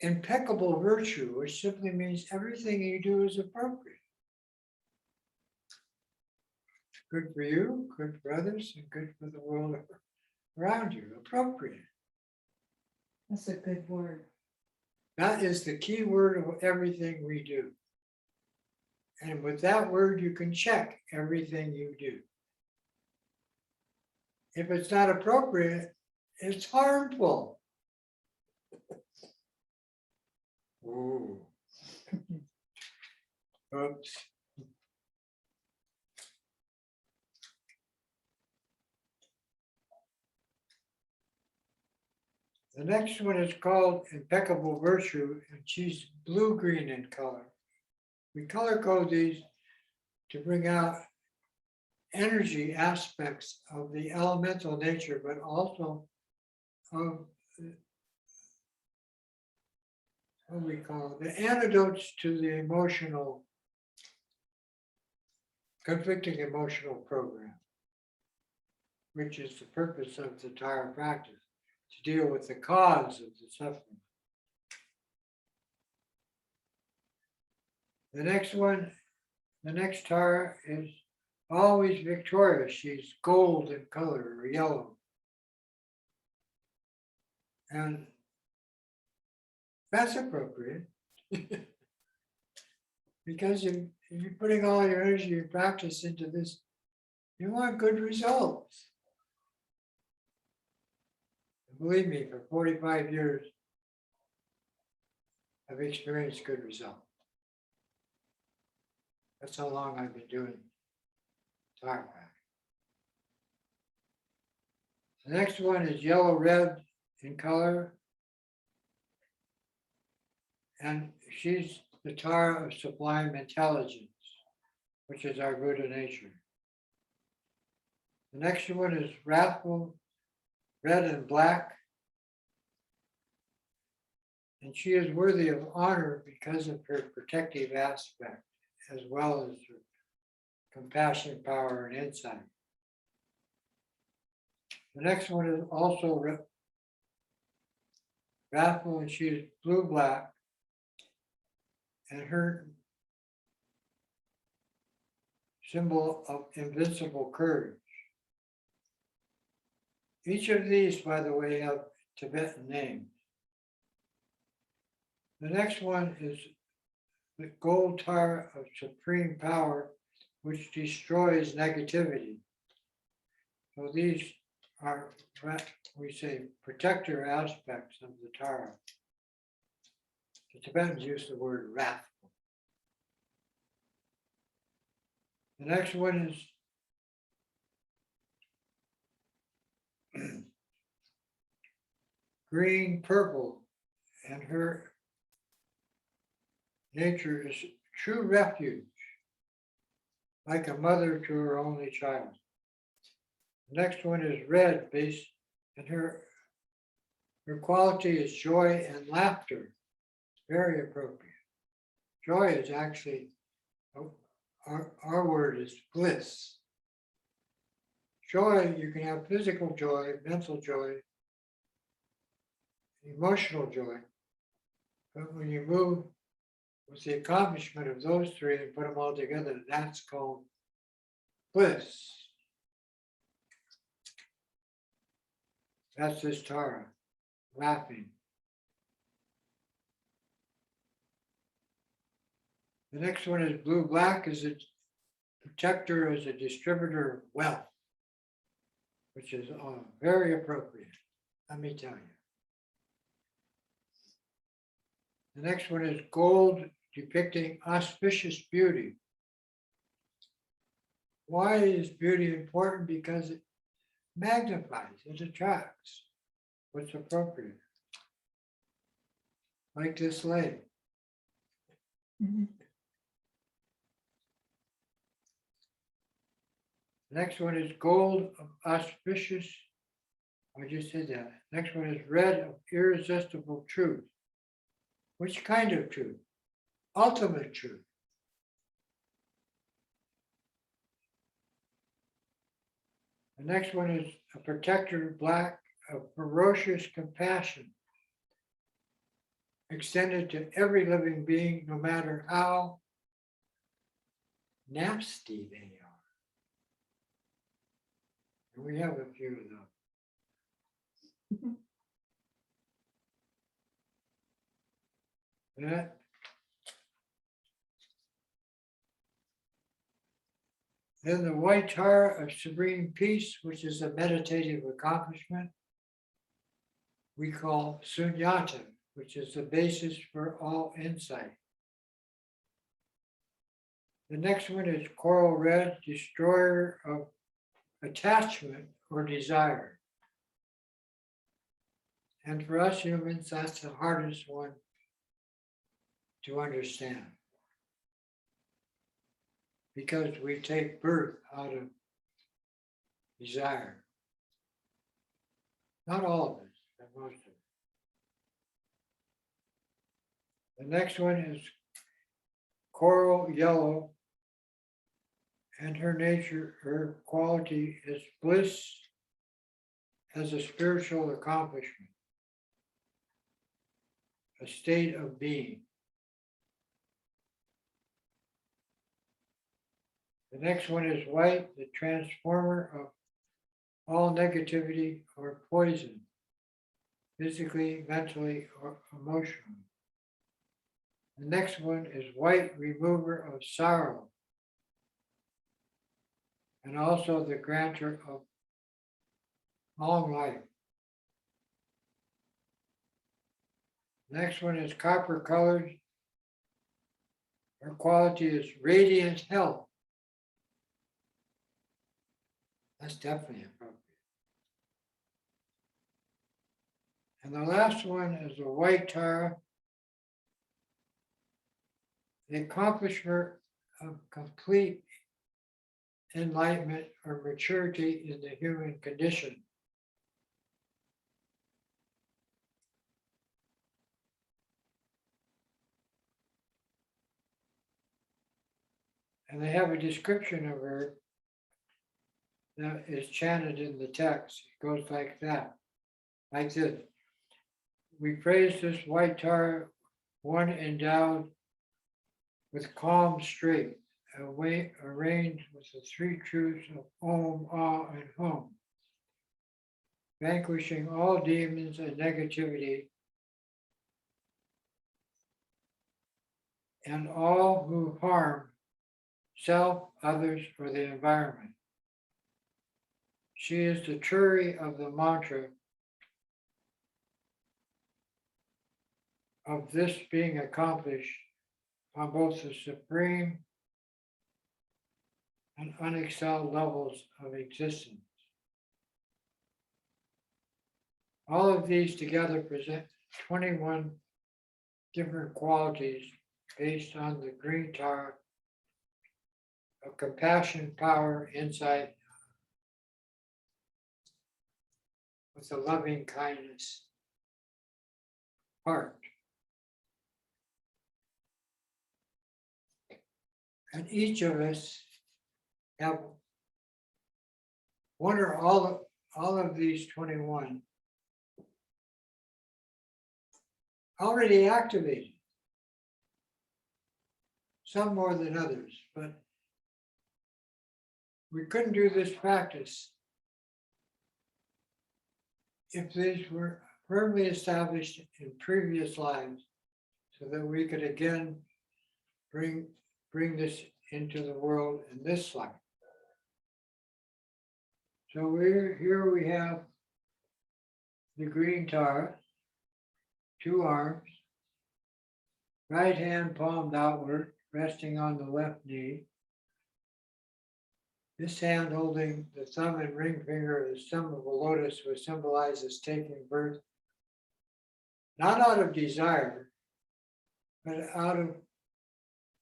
Speaker 1: Impeccable Virtue, which simply means everything you do is appropriate. Good for you, good for others, and good for the world around you. Appropriate.
Speaker 2: That's a good word.
Speaker 1: That is the key word of everything we do. And with that word, you can check everything you do. If it's not appropriate, it's harmful. Ooh. Oops. The next one is called Impeccable Virtue, and she's blue-green in color. We color code these to bring out energy aspects of the elemental nature, but also of what we call the antidotes to the emotional, conflicting emotional program, which is the purpose of the Dharma practice, to deal with the cause of the suffering. The next one, the next Tara is always victorious. She's gold in color or yellow. And that's appropriate. Because if you're putting all your energy and practice into this, you want good results. Believe me, for 45 years, I've experienced good results. That's how long I've been doing Dharma practice. The next one is yellow-red in color. And she's the Tara of sublime intelligence, which is our Buddha nature. The next one is wrathful, red and black. And she is worthy of honor because of her protective aspect, as well as her compassion, power, and insight. The next one is also wrathful, and she is blue-black. And her symbol of invincible courage. Each of these, by the way, have Tibetan names. The next one is the gold Tara of supreme power, which destroys negativity. So these are, we say, protector aspects of the Tara. The Tibetans use the word wrathful. The next one is green purple, and her nature is true refuge, like a mother to her only child. The next one is red base, and her quality is joy and laughter. Very appropriate. Joy is actually, our word is bliss. Joy, you can have physical joy, mental joy, emotional joy. But when you move with the accomplishment of those three and put them all together, that's called bliss. That's this Tara, laughing. The next one is blue-black, is a protector, as a distributor of wealth, which is very appropriate, let me tell you. The next one is gold, depicting auspicious beauty. Why is beauty important? Because it magnifies, it attracts what's appropriate. Like this lake.
Speaker 2: Mhm.
Speaker 1: Next one is gold of auspicious. I just said that. Next one is red of irresistible truth. Which kind of truth? Ultimate truth. The next one is a protector, black, of ferocious compassion, extended to every living being, no matter how nasty they are. And we have a few of those. That then the white Tara of supreme peace, which is a meditative accomplishment. we call sunyata, which is the basis for all insight. The next one is coral red, destroyer of attachment or desire. And for us humans, that's the hardest one to understand. Because we take birth out of desire. Not all of us, but most of us. The next one is coral yellow, and her nature, her quality is bliss as a spiritual accomplishment, a state of being. The next one is white, the transformer of all negativity or poison, physically, mentally, or emotionally. The next one is white, remover of sorrow, and also the grantor of long life. Next one is copper colored. Her quality is radiant health. That's definitely appropriate. And the last one is the white Tara, the accomplishment of complete enlightenment or maturity in the human condition. And they have a description of her that is chanted in the text. It goes like that, like this. We praise this white Tara, one endowed with calm strength, arranged with the three truths of Om, Ah, and Hum, vanquishing all demons and negativity, and all who harm self, others, or the environment. She is the Turi of the mantra of this being accomplished on both the supreme and unexcelled levels of existence. All of these together present 21 different qualities based on the green Tara of compassion, power, insight, with a loving kindness heart. And each of us have one or all of these 21 already activated, some more than others, but we couldn't do this practice if these were firmly established in previous lives, so that we could again bring this into the world in this life. So here we have the green Tara, 2 arms, right hand palmed outward, resting on the left knee. This hand holding the thumb and ring finger of the stem of a lotus, which symbolizes taking birth, not out of desire, but out of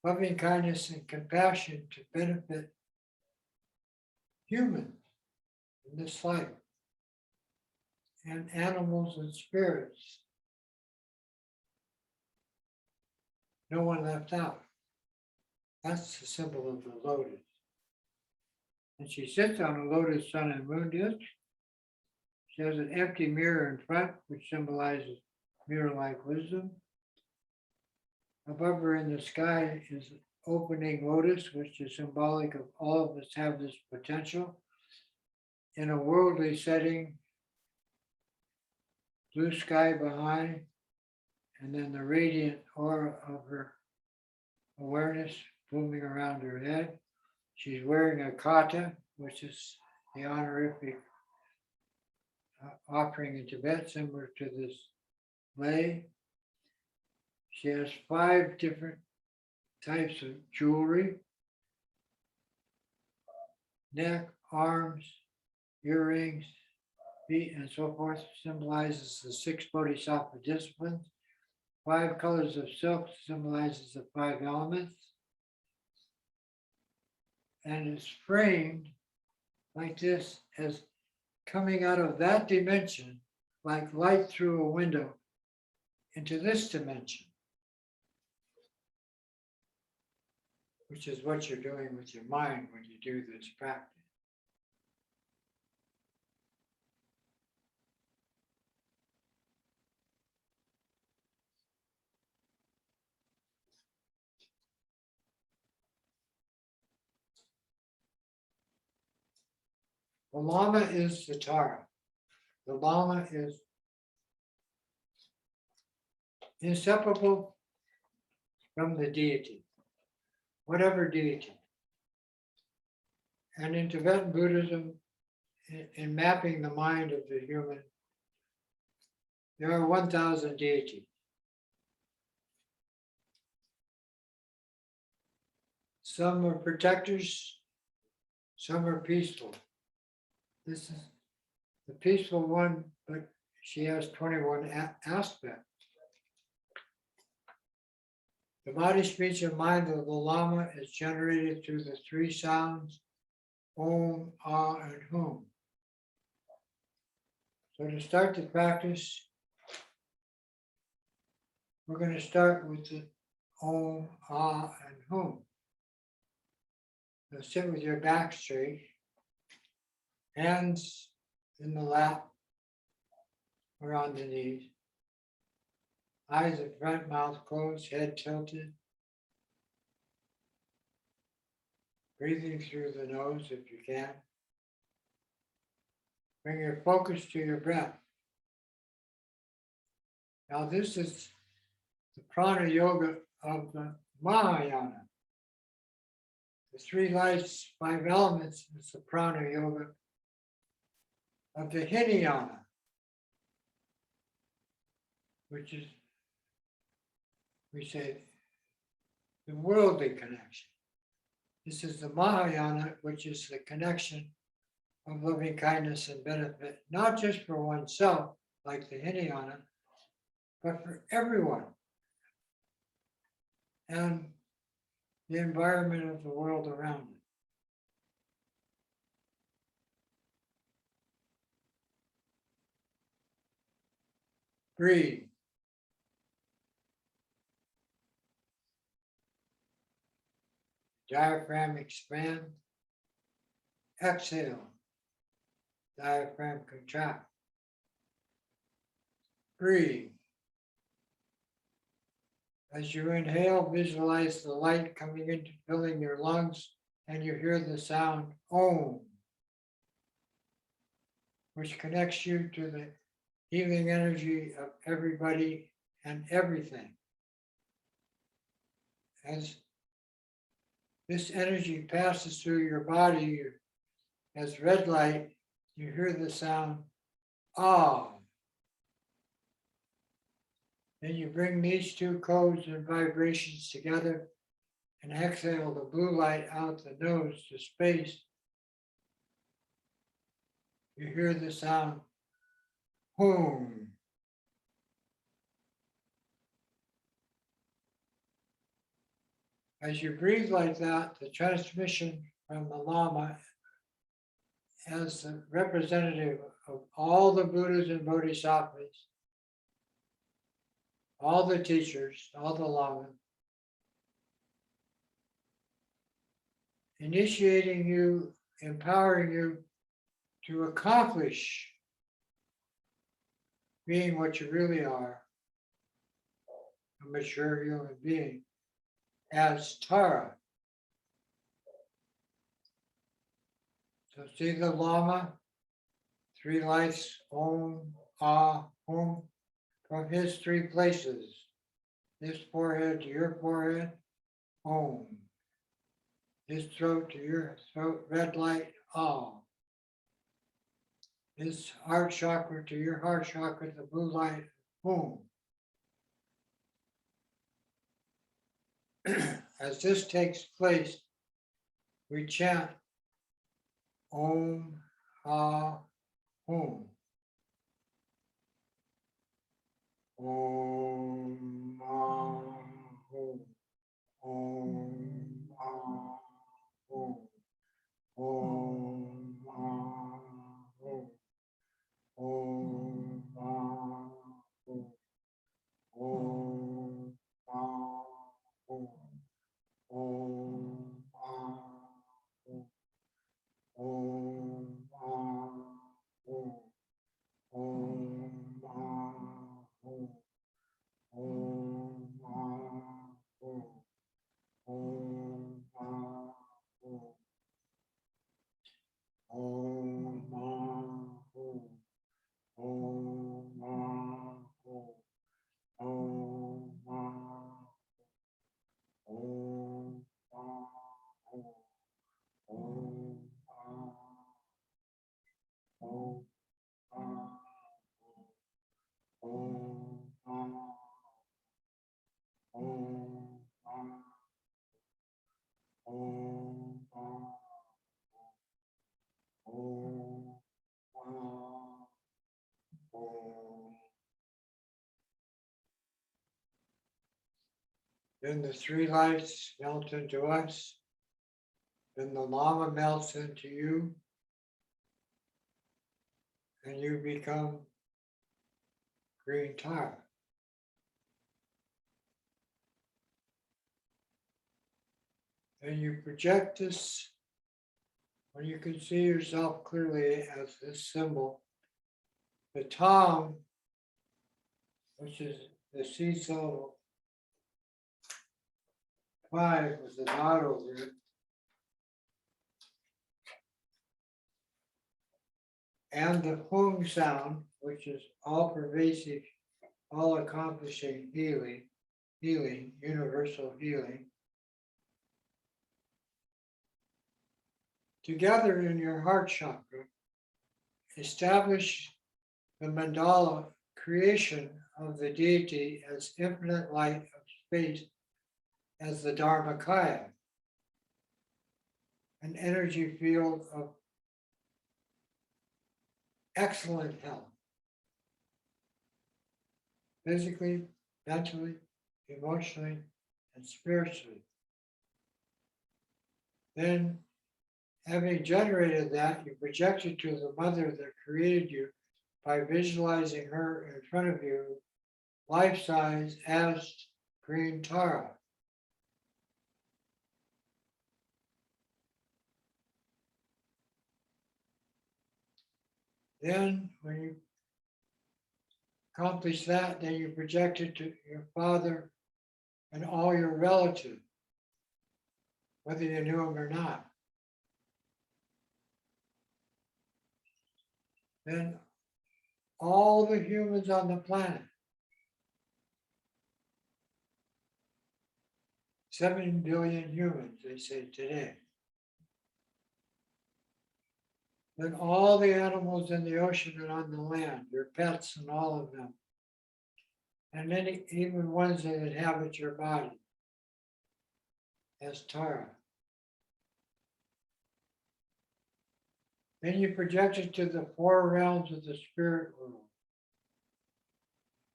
Speaker 1: loving kindness and compassion to benefit humans in this life, and animals and spirits. No one left out. That's the symbol of the lotus. And she sits on a lotus sun and moon disk. She has an empty mirror in front, which symbolizes mirror-like wisdom. Above her in the sky is an opening lotus, which is symbolic of all of us have this potential. In a worldly setting, blue sky behind, and then the radiant aura of her awareness blooming around her head. She's wearing a kata, which is the honorific offering in Tibet, similar to this lei. She has 5 different types of jewelry: neck, arms, earrings, feet, and so forth. Symbolizes the 6 Bodhisattva disciplines. 5 colors of silk symbolizes the 5 elements. And it's framed like this, as coming out of that dimension, like light through a window, into this dimension, which is what you're doing with your mind when you do this practice. The Lama is the Tara. The Lama is inseparable from the deity, whatever deity. And in Tibetan Buddhism, in mapping the mind of the human, there are 1,000 deities. Some are protectors, some are peaceful. This is the peaceful one, but she has 21 aspects. The body, speech, and mind of the Lama is generated through the 3 sounds, Om, Ah, and Hum. So to start the practice, we're going to start with the Om, Ah, and Hum. Now sit with your back straight, hands in the lap or on the knees, eyes in front, mouth closed, head tilted. Breathing through the nose if you can. Bring your focus to your breath. Now this is the Prana Yoga of the Mamayana. The 3 lights, 5 elements is the Prana Yoga of the Hinayana, which is, we say, the worldly connection. This is the Mahayana, which is the connection of loving kindness and benefit, not just for oneself, like the Hinayana, but for everyone and the environment of the world around it. Breathe. Diaphragm expand. Exhale. Diaphragm contract. Breathe. As you inhale, visualize the light coming into filling your lungs, and you hear the sound Om, which connects you to the healing energy of everybody and everything. As this energy passes through your body as red light, you hear the sound Ah. Then you bring these 2 codes and vibrations together and exhale the blue light out the nose to space. You hear the sound Hum. As you breathe like that, the transmission from the Lama as the representative of all the Buddhas and Bodhisattvas, all the teachers, all the Lamas, initiating you, empowering you to accomplish being what you really are, a mature human being, as Tara. So see the Lama, 3 lights, Om, Ah, Hum, from his 3 places, his forehead to your forehead, Om, his throat to your throat, red light, Ah. his heart chakra to your heart chakra, the blue light, boom. As this takes place, we chant Om Ha Hum. Om Ha Hum. Om Ha Hum. Om Ha Hum. Om Ha Hum. Om Ha Hum. Om Ha Hum. Om Ha Hum. Om Ha Hum. Om Ha Hum. Om Ha Hum. Om Ha Hum. Om Ha Hum. Om Ha Om Om Om Om Om Om Then the three lights melt into us. Then the Lama melts into you. And you become green Tara. And you project this when you can see yourself clearly as this symbol. The Tom, which is the seed syllable 5 with the dot over it. And the hung sound, which is all pervasive, all accomplishing healing, universal healing. Together in your heart chakra, establish the mandala creation of the deity as infinite light of space, as the Dharmakaya, an energy field of excellent health, physically, mentally, emotionally, and spiritually. Then, having generated that, you project it to the mother that created you by visualizing her in front of you, life-size as green Tara. Then, when you accomplish that, then you project it to your father and all your relatives, whether you knew them or not. Then all the humans on the planet, 7 billion humans, they say today. Then all the animals in the ocean and on the land, your pets and all of them. And then even ones that inhabit your body as Tara. Then you project it to the 4 realms of the spirit world,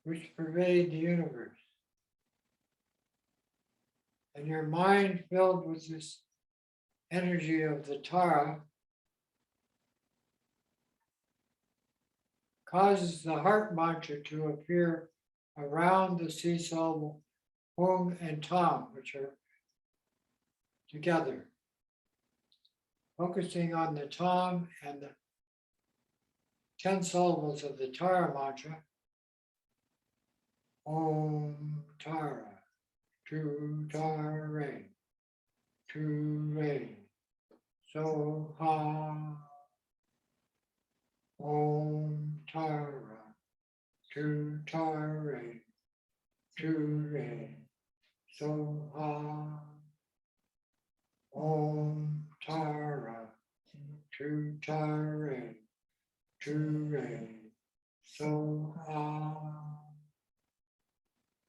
Speaker 1: which pervade the universe. And your mind filled with this energy of the Tara causes the heart mantra to appear around the C syllable Hung and Tom, which are together, focusing on the Tom and the 10 syllables of the Tara mantra. Om Tara, Tu Tara, Tu Re, So Ha. Om Tara, Tu Tara, Tu Re, So Ha. Om Tara, Tu Tara, tu re so ha.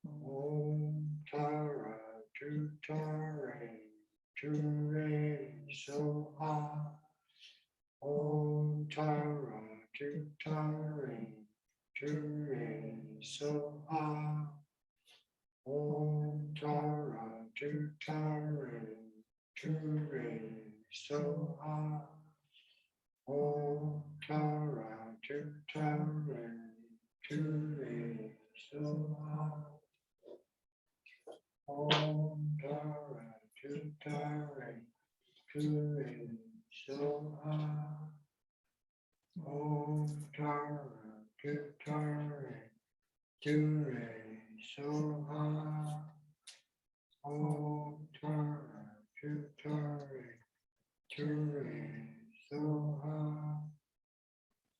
Speaker 1: Om Tara tu Tare tu re so ha. Om Tara tu Tare tu re so ha. Om Tara tu Tare tu re so ha. Om Tara tu Tare tu re so ha. Om Tara tu Tare tu re so ha. Om Tara tu Tare tu re so ha. Om Tara tu Tare tu re so ha.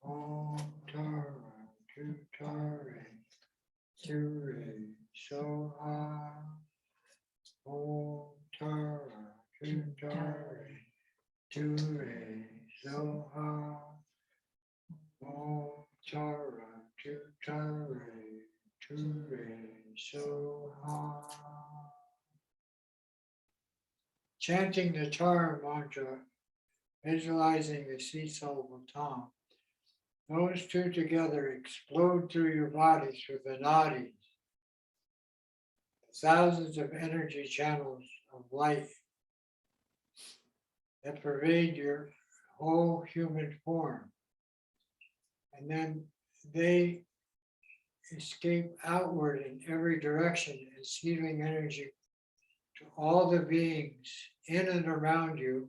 Speaker 1: Om Tara tu Tare tu re so ha. Om Tara tu Tare tu re so ha. Om Tara tu Tare tu re so ha. Chanting the Tara mantra, visualizing the sea-syllable tongue, those two together explode through your body through the nadis, thousands of energy channels of light that pervade your whole human form. And then they escape outward in every direction as healing energy to all the beings in and around you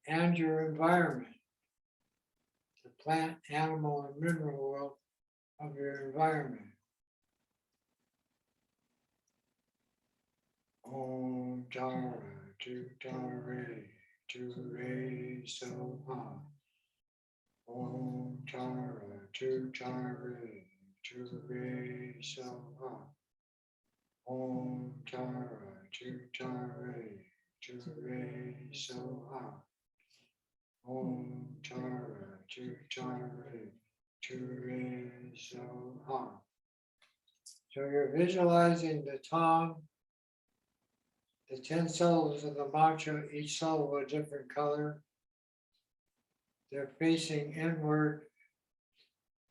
Speaker 1: and your environment, the plant, animal, and mineral world of your environment. Om Tara tu Tare tu re so ha. Om Tara tu Tare tu re so ha. Om Tara tu Tare tu re so ha. Om Tara tu Tare tu re so ha. So you're visualizing the tongue, the 10 syllables of the mantra, each syllable a different color. They're facing inward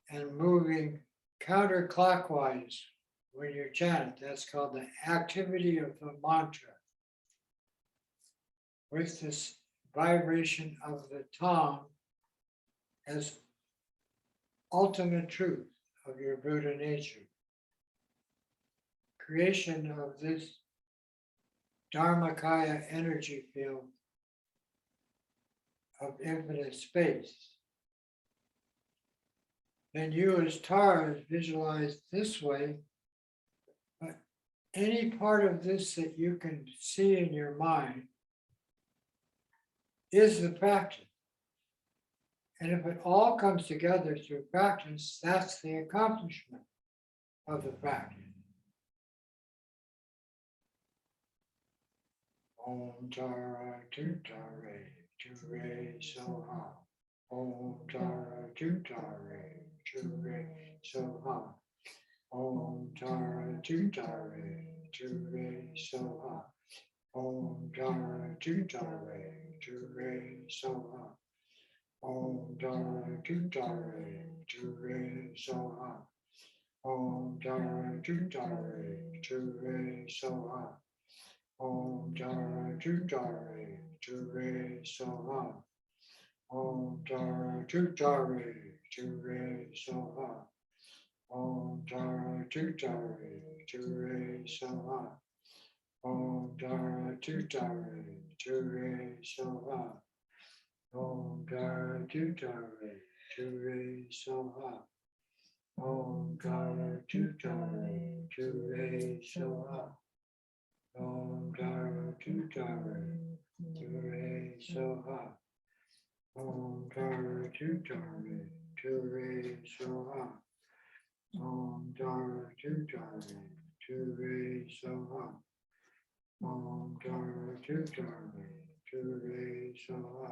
Speaker 1: and moving counterclockwise when you chant. That's called the activity of the mantra. With this vibration of the tongue as ultimate truth of your Buddha nature. Creation of this Dharmakaya energy field of infinite space. Then you as Tara is visualized this way, but any part of this that you can see in your mind is the practice. And if it all comes together through practice, that's the accomplishment of the practice. Om Tara tu Tare tu re so ha. Om Tara tu Tare tu re so ha. Om Tara tu Tare tu re so ha. Om Tara tu Tare tu re so ha. Om Tara tu Tare tu re so ha. Om Tara tu Tare tu re so ha. Om Tara tu Tare tu re so ha. Om Tara tu Tare tu re so ha. Om Tara tu Tare tu re so ha. Om Tara tu Tare tu re so ha. Om Tara tu Tare tu re so ha. Om Tara tu Tare tu re so ha. Om Tara tu Tare tu re so ha. Om Tara tu Tare tu re so ha. Om Tara tu Tare tu re so ha. Om Tara tu Tare tu re so ha.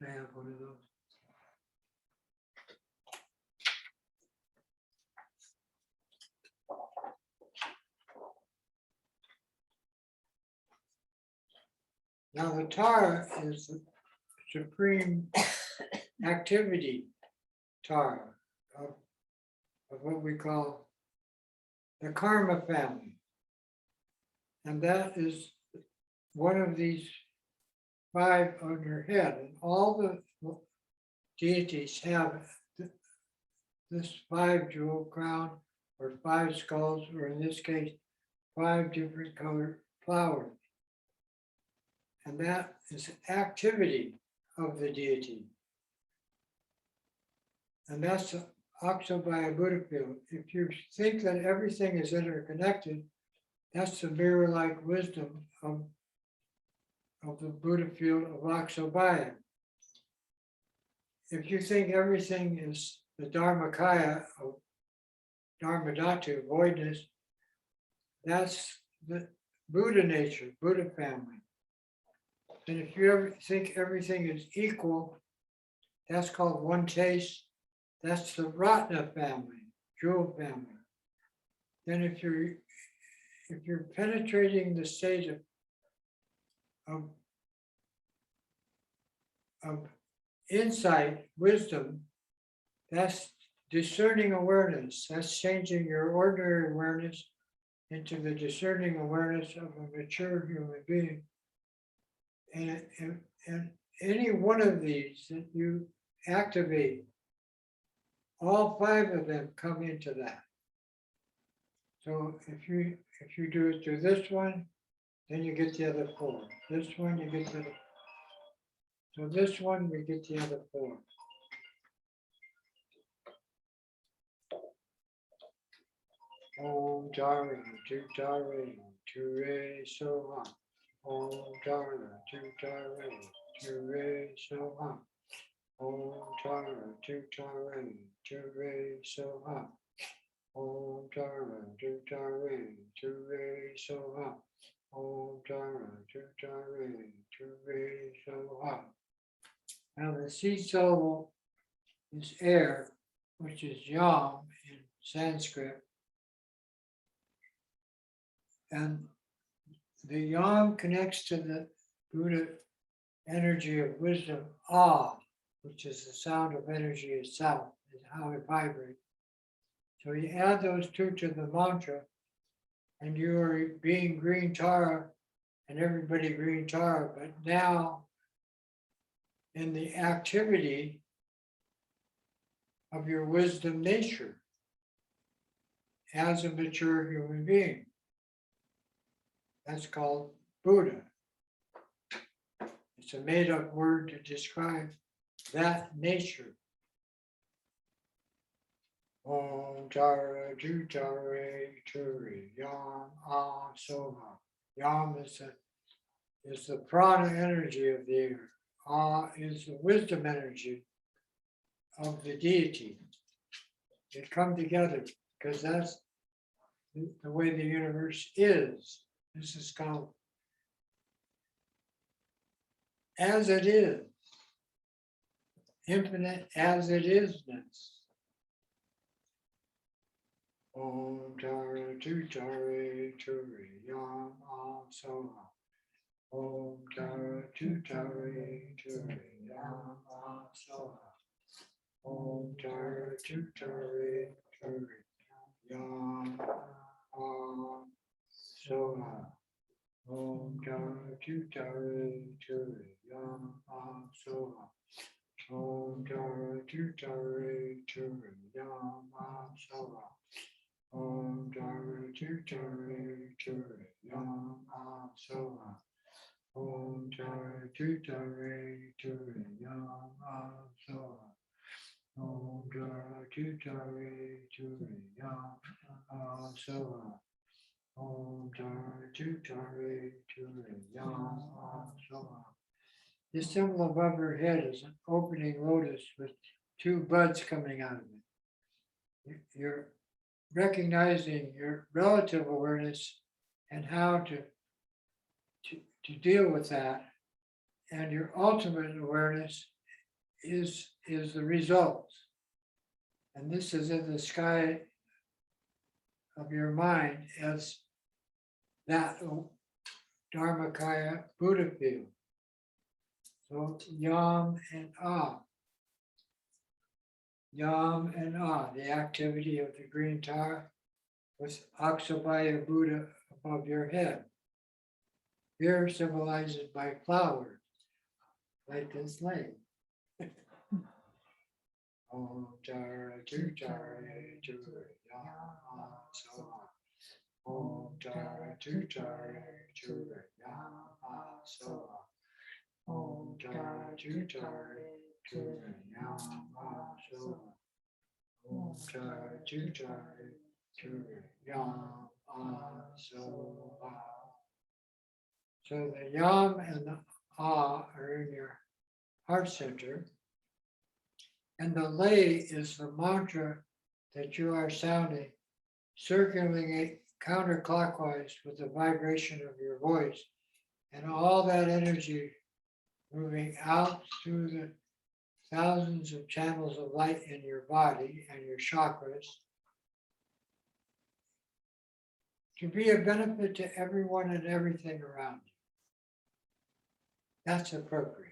Speaker 1: I have one of those. Now the Tara is the supreme activity Tara of what we call the karma family. And that is one of these 5 on your head. And all the deities have this 5 jewel crown or 5 skulls, or in this case, 5 different colored flowers. And that is activity of the deity. And that's Aksobhaya Buddha field. If you think that everything is interconnected, that's the mirror-like wisdom of the Buddha field of Aksobhaya. If you think everything is the Dharmakaya of Dharmadhatu, voidness, that's the Buddha nature, Buddha family. And if you ever think everything is equal, that's called one taste. That's the Ratna family, jewel family. Then if you're penetrating the state of insight, wisdom, that's discerning awareness. That's changing your ordinary awareness into the discerning awareness of a mature human being. And any one of these that you activate, all 5 of them come into that. So if you do it through this one, then you get the other 4. This one you get the. So this one we get the other 4. Om Dharma Tutare Ture Soha. Om Dharma Tutare Ture Soha. Om Dharma Tutare Ture Soha. Om Dharma Tutare Ture Soha. Om Dharma Tutare Ture Soha. Now the seed syllable is air, which is yam in Sanskrit. And the yam connects to the Buddha energy of wisdom, which is the sound of energy itself, is how it vibrates. So you add those 2 to the mantra, and you are being green Tara, and everybody green Tara, but now in the activity of your wisdom nature as a mature human being. That's called Buddha. It's a made-up word to describe that nature. Om Tara Jutare Turi Yam Soha. Yam is the prana energy of the air. Is the wisdom energy of the deity. They come together because that's the way the universe is. This is called as it is, infinite as it isness. Om Tara Tutare Turi Yam Soha. Om Tara Tutare Turi Yam Soha. Om Tara Tutare Turi Yam Soha. Om Tara Tutare Turi Yam Soha. Om Tara Tutare Turi Yam Soha. Om Tara Tutare Turi Yam Soha. Om Tara Tutare Turi Yam Soha. Om Tara Tutare Turi Yam Soha. Om Tara Tutare Turi Yam Soha. This symbol above her head is an opening lotus with 2 buds coming out of it. You're recognizing your relative awareness and how to deal with that, and your ultimate awareness is the result. And this is in the sky of your mind as that Dharmakaya Buddha field. So Yam and Ah. Yam and Ah, the activity of the green tar with Aksabhaya Buddha above your head. Here symbolized by flowers, like this lake. Om Tara Tutare Ture Yama Soha. Om Tara Tutare Ture Yama Soha. Om Tara Tutare Ture Yama Soha. Om Tara Tutare Ture Yama Soha. So the Yam and the Ah are in your heart center. And the lay is the mantra that you are sounding, circling it counterclockwise with the vibration of your voice, and all that energy moving out through the thousands of channels of light in your body and your chakras to be a benefit to everyone and everything around you. That's appropriate.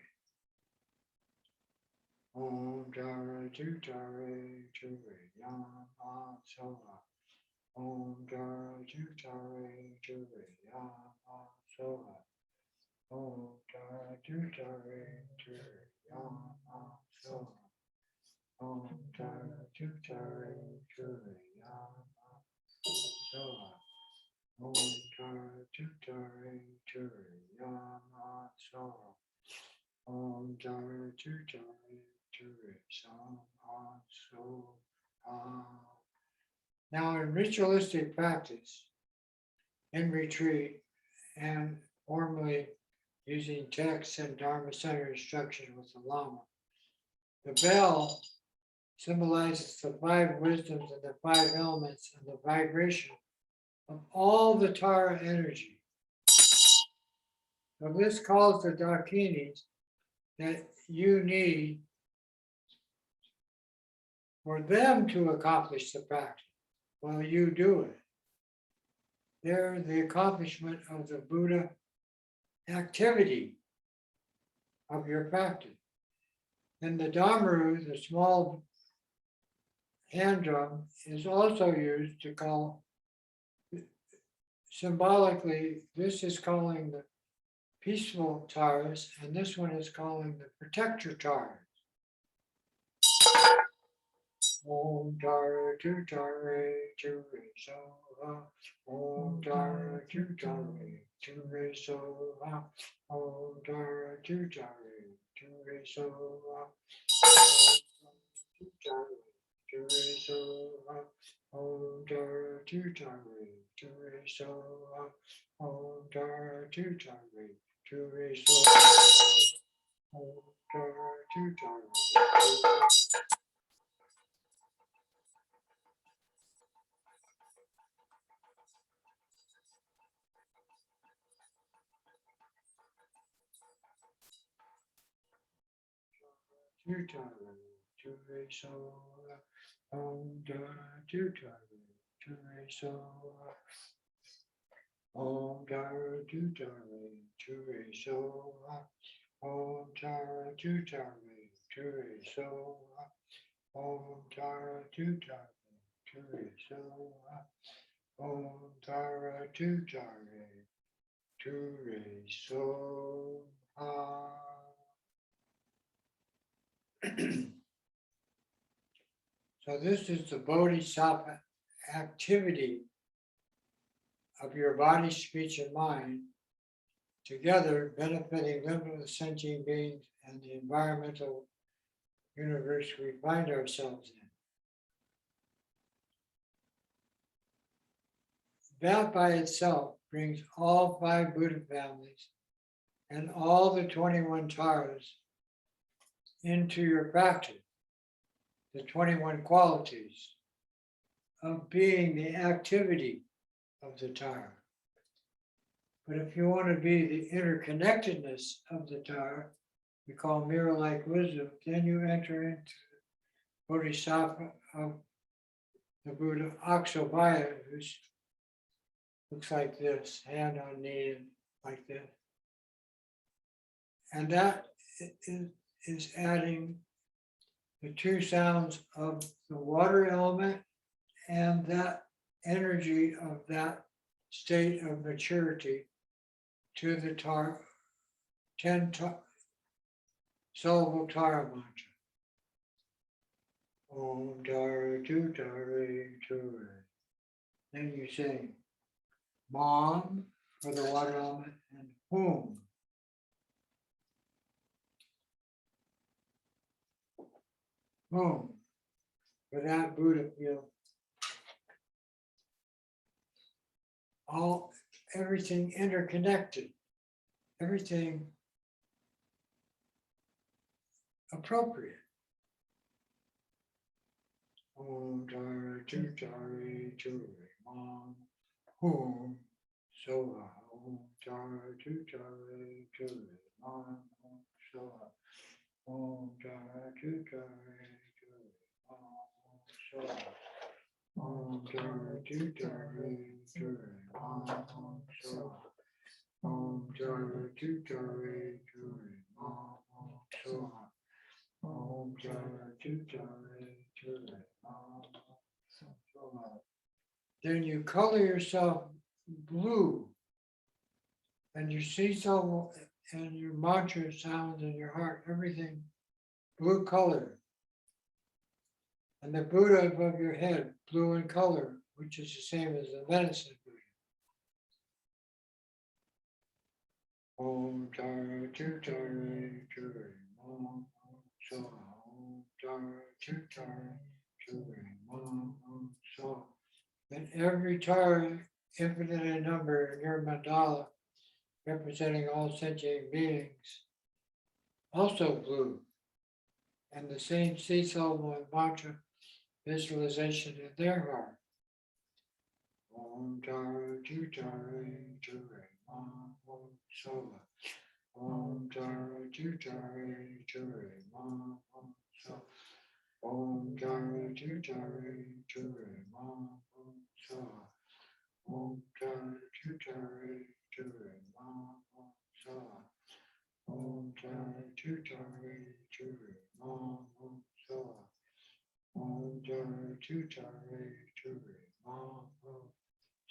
Speaker 1: Om Dara Tutare Ture Yama Soha. Om Dara Tutare Ture Yama Soha. Om Dara Tutare Ture Yama Soha. Om Dara Tutare Ture Yama Soha. Om Dara Tutare Ture Yama Soha. Om Dara Tutare Ture Yama Soha. Now, in ritualistic practice, in retreat, and formally using texts and Dharma Center instruction with the Lama, the bell symbolizes the five wisdoms and the five elements and the vibration of all the Tara energy. So this calls the Dakinis that you need for them to accomplish the practice. Well, you do it. They're the accomplishment of the Buddha activity of your practice. And the Dhammaru, the small hand drum, is also used to call, symbolically, this is calling the peaceful Taras, and this one is calling the protector Taras. Om Tara Tutare Ture Soha. Om Tara Tutare Ture Soha. Om Tara Tutare Ture Soha. Ture Soha. Om Tara Tutare Ture Soha. Om Tara Tutare Ture Soha. Om Tara Tutare. Tutare, Ture Soha. Om Dara Tutare, Ture Soha. Om Dara Tutare, Ture Soha. Om Dara Tutare, Ture Soha. Om Dara Tutare, Ture Soha. Om Dara Tutare, Ture Soha. So this is the Bodhisattva activity of your body, speech, and mind, together benefiting limitless sentient beings and the environmental universe we find ourselves in. That by itself brings all five Buddha families and all the 21 Taras into your practice, the 21 qualities of being the activity of the Tara. But if you want to be the interconnectedness of the Tara, we call mirror-like wisdom, then you enter into Bodhisattva of the Buddha Aksobhaya, which looks like this, hand on knee, and like this. And that is adding the two sounds of the water element and that energy of that state of maturity to the 10 syllable Tara mantra. Om Tara Tu Tara Tu. Then you sing Mom for the water element and Hum. Hum for that Buddha feel. Everything interconnected, everything appropriate. Om Tara Tu Tara Tu Mom Hum Soha. Om Tara Tu Tara Tu Mom Hum Soha. Om Tara Tu Tara Tu Mom Hum Soha. Om Tara Tu Tara Tu Mom Hum Soha. Om Tara Tu Tara Tu Mom Hum Soha. Om Tara Tu Tara Tu Mom Hum Soha. Then you color yourself blue, and you see some, and your mantra sounds in your heart, everything blue color. And the Buddha above your head, blue in color, which is the same as the medicine Buddha. Om Tara Tu Tara Tu Mom Hum Soha. Om Tara Tu Tara Tu Mom Hum Soha. And every Tara, infinite in number, in your mandala, representing all sentient beings, also blue. And the same seed-syllable mantra visualization in their heart. Om Tara Tu Tara Tu Mom Hum Soha. Om Tara Tu Tara Tu Mom Hum Soha. Om Tara Tu Tara Tu Mom Hum Soha. Om Tara Tu Tara Tu Mom Hum Soha. Om Tara Tu Tara Tu Mom Hum Soha. Om Tara Tu Tara Tu Mom Hum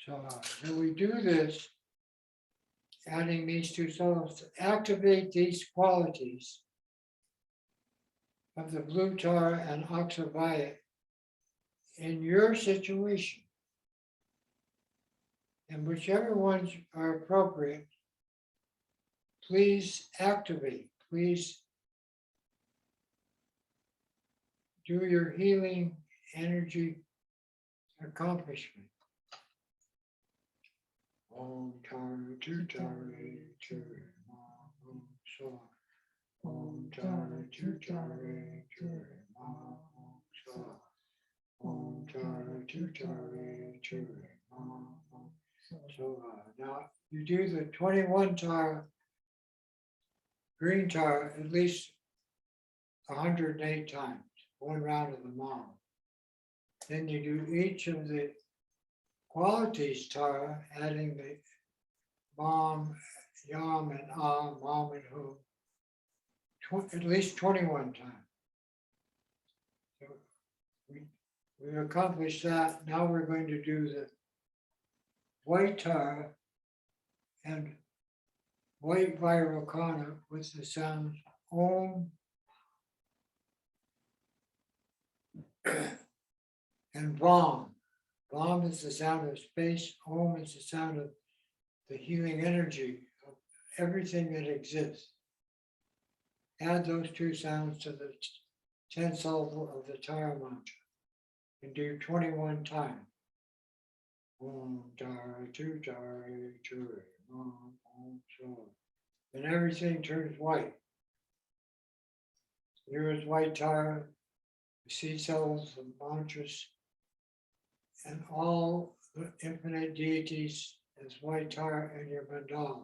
Speaker 1: Soha. So we do this, adding these two syllables to activate these qualities of the blue Tara and Aksobhaya in your situation. And whichever ones are appropriate, please activate, please do your healing energy accomplishment. Om Tara Tu Tara Tu Mom Hum Soha. Om Tara Tu Tara Tu Mom Hum Soha. Om Tara Tu Tara Tu Mom Hum Soha. Now you do the 21 Tara, green Tara, at least 108 times, one round of the mom. Then you do each of the qualities Tara, adding the mom, yam, and mom, and hum, at least 21 times. So we accomplished that. Now we're going to do the white Tara and white Vairocana with the sounds Om and Vam. Vam is the sound of space. Om is the sound of the healing energy of everything that exists. Add those two sounds to the 10 syllable of the Tara mantra and do 21 times. Om Tara Tu Tara Tu Mom Hum Soha. And everything turns white. Here is white Tara, the seed cells, the mantras, and all the infinite deities as white Tara in your mandala.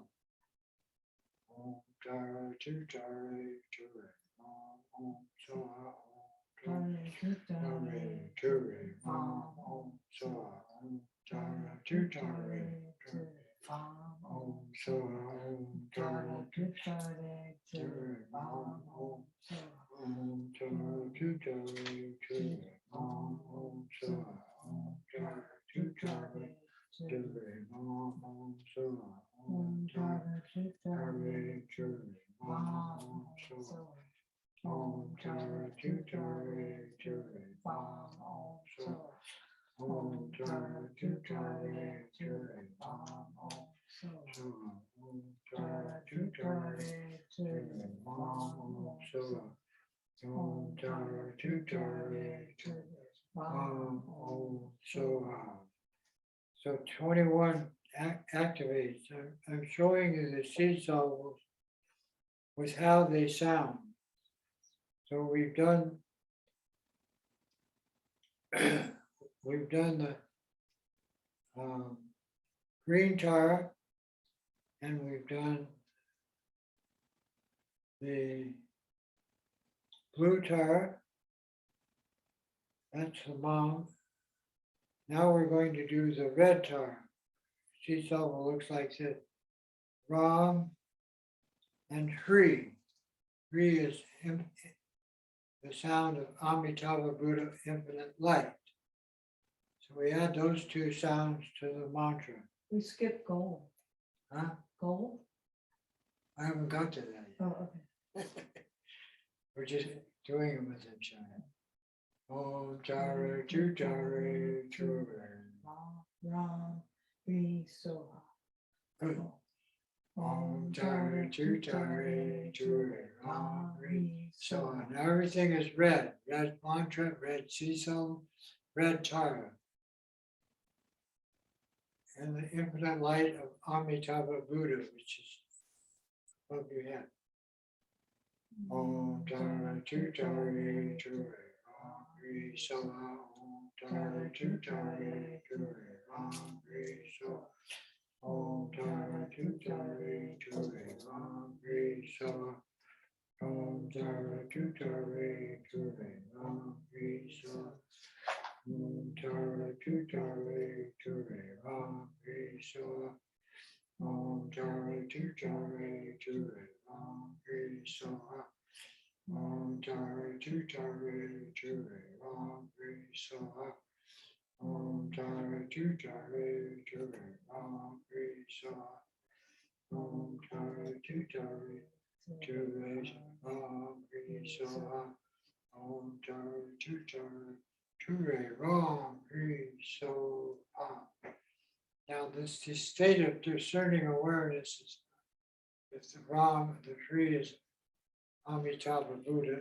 Speaker 1: Om Tara Tu Tare Ture Om Soha
Speaker 2: Tare tu tare
Speaker 1: Ture Om Soha Tara Tu Tare
Speaker 2: tu fam
Speaker 1: Om Soha
Speaker 2: tare
Speaker 1: Tara
Speaker 2: tu tare tu fam
Speaker 1: Om Tara Tu Tare Ture Om Soha Tara Tu Tare Ture Om Soha
Speaker 2: tare tu tare
Speaker 1: Ture Om Soha Om Tara Tu Tare Ture Om Soha Om Tara Tu Tare Ture Om Soha Om Tara Tu Tare Ture Om Soha Om Tara Tu Tare Ture Om Soha. So 21 activates. I'm showing you the seesaw with how they sound. So we've done the green Tara, and we've done the blue Tara. That's the mom. Now we're going to do the red Tara. Seesaw looks like this. Ram and Hri. Hri is the sound of Amitabha Buddha, infinite light. So we add those two sounds to the mantra.
Speaker 2: We skip gold.
Speaker 1: Huh?
Speaker 2: Gold?
Speaker 1: I haven't got to that yet.
Speaker 2: Oh, okay.
Speaker 1: We're just doing it with each other. Om Tara Tu Tare Ture.
Speaker 2: Ram, Ri, Soha.
Speaker 1: Good. Om Tara Tu Tare Ture. Ram, Ri, Soha. Now everything is red. Red mantra, red seesaw, red Tara. And the infinite light of Amitabha Buddha, which is above your head. Om Tara Tu Tare Ture. Ram, Ri, Soha. Om Tara Tu Tare Ture. Ram, Ri, Soha. Om Tara Tu Tare Ture. Ram, Ri, Soha. Om Tara Tu Tare Ture. Ram, Ri, Soha. Om Tara Tu Tare Ture. Ram, Ri, Soha. Om Tara Tu Tare Ture. Ram, Ri, Soha. Om Tara Tu Tare Ture. Ram, Ri, Soha. Om Tara Tu Tare Ture. Ram, Ri, Soha. Om Tara Tu Tare Ture. Ram, Ri, Soha. Om Tara Tu Tare Ture. Ram, Ri, Soha. Now this state of discerning awareness is if the Ram, the Sri is Amitabha Buddha.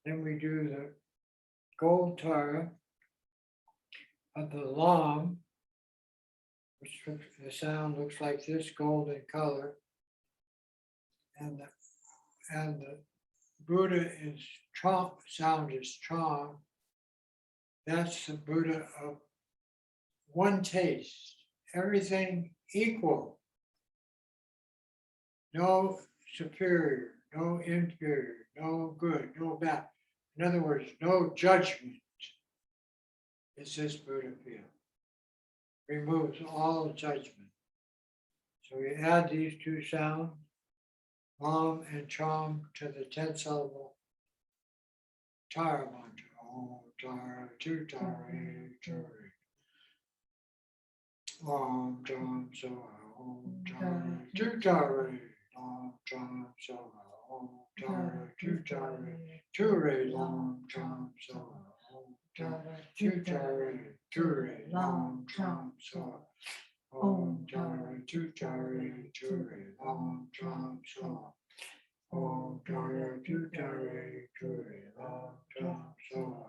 Speaker 1: Then we do the gold Tara of the Lam, which the sound looks like this, golden color. And the Buddha is Trump, sound is Tram. That's the Buddha of one taste, everything equal. No superior, no inferior, no good, no bad. In other words, no judgment. Is this Buddha feel? Removes all judgment. So we add these two sounds, Lam and Tram, to the 10th syllable Tara mantra. Om Tara Tu Tare Ture. Om Tram Soha. Om Tara Tu Tare. Om Tram Soha. Om Tara Tu Tare Ture. Om Tram Soha. Om Tara Tu Tare Ture. Om Tram Soha. Om Tara Tu Tare Ture. Om Tram Soha. Om Tara Tu Tare Ture. Om Tram Soha.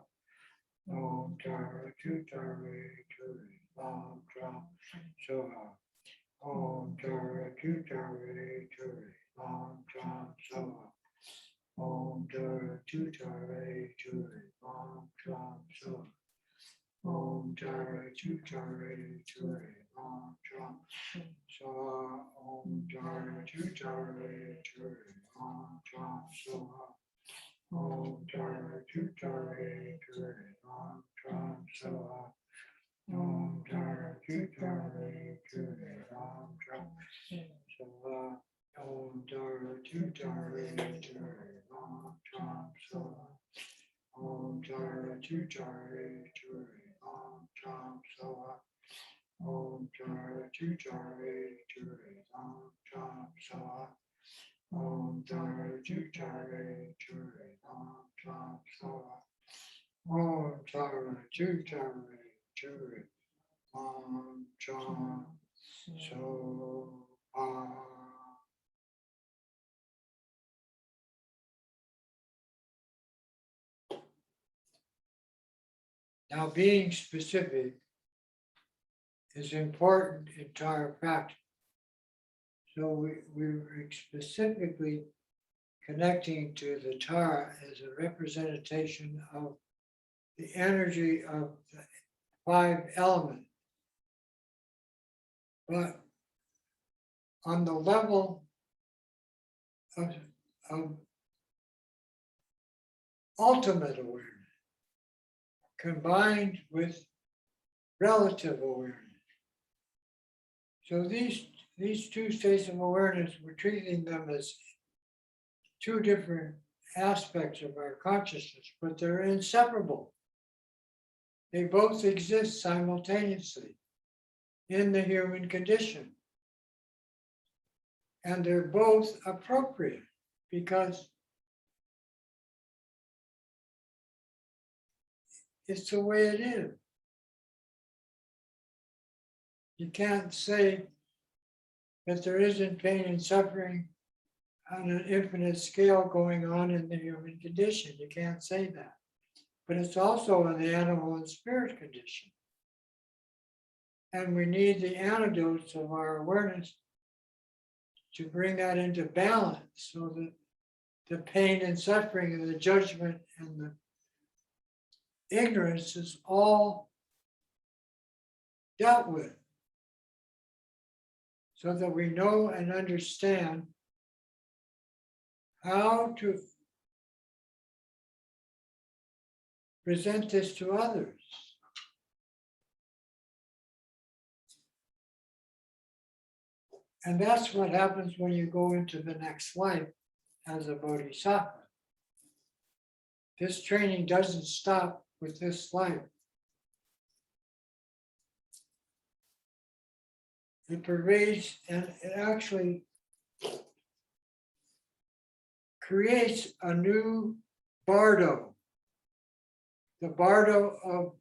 Speaker 1: Om Tara Tu Tare Ture. Om Tram Soha. Om Tara Tu Tare Ture. Om Tram Soha. Om Tara Tu Tare Ture. Om Tram Soha. Om Om Tara Tutare Ture Om Tram Soha. Om Tara Tutare Ture Om Tram Soha. Om Tara Tutare Ture Om Tram Soha. Om Tara Tutare Ture Om Tram Soha. Om Tara Tutare Ture Om Tram Soha. Om Tara Tutare Ture Om Tram Soha. Om Tara Tutare Ture Om Tram Soha. Om Tara Tutare Ture Om Tram Soha. Om Tara Tutare Ture Om Tram Soha. Now, being specific is important in Dharma practice. So we're specifically connecting to the Tara as a representation of the energy of the 5 elements. But on the level of ultimate awareness, combined with relative awareness. So these 2 states of awareness, we're treating them as 2 different aspects of our consciousness, but they're inseparable. They both exist simultaneously in the human condition. And they're both appropriate because it's the way it is. You can't say that there isn't pain and suffering on an infinite scale going on in the human condition. You can't say that. But it's also in the animal and spirit condition. And we need the antidotes of our awareness to bring that into balance so that the pain and suffering and the judgment and the ignorance is all dealt with so that we know and understand how to present this to others. And that's what happens when you go into the next life as a bodhisattva. This training doesn't stop with this life. It pervades and it actually creates a new Bardo, the Bardo of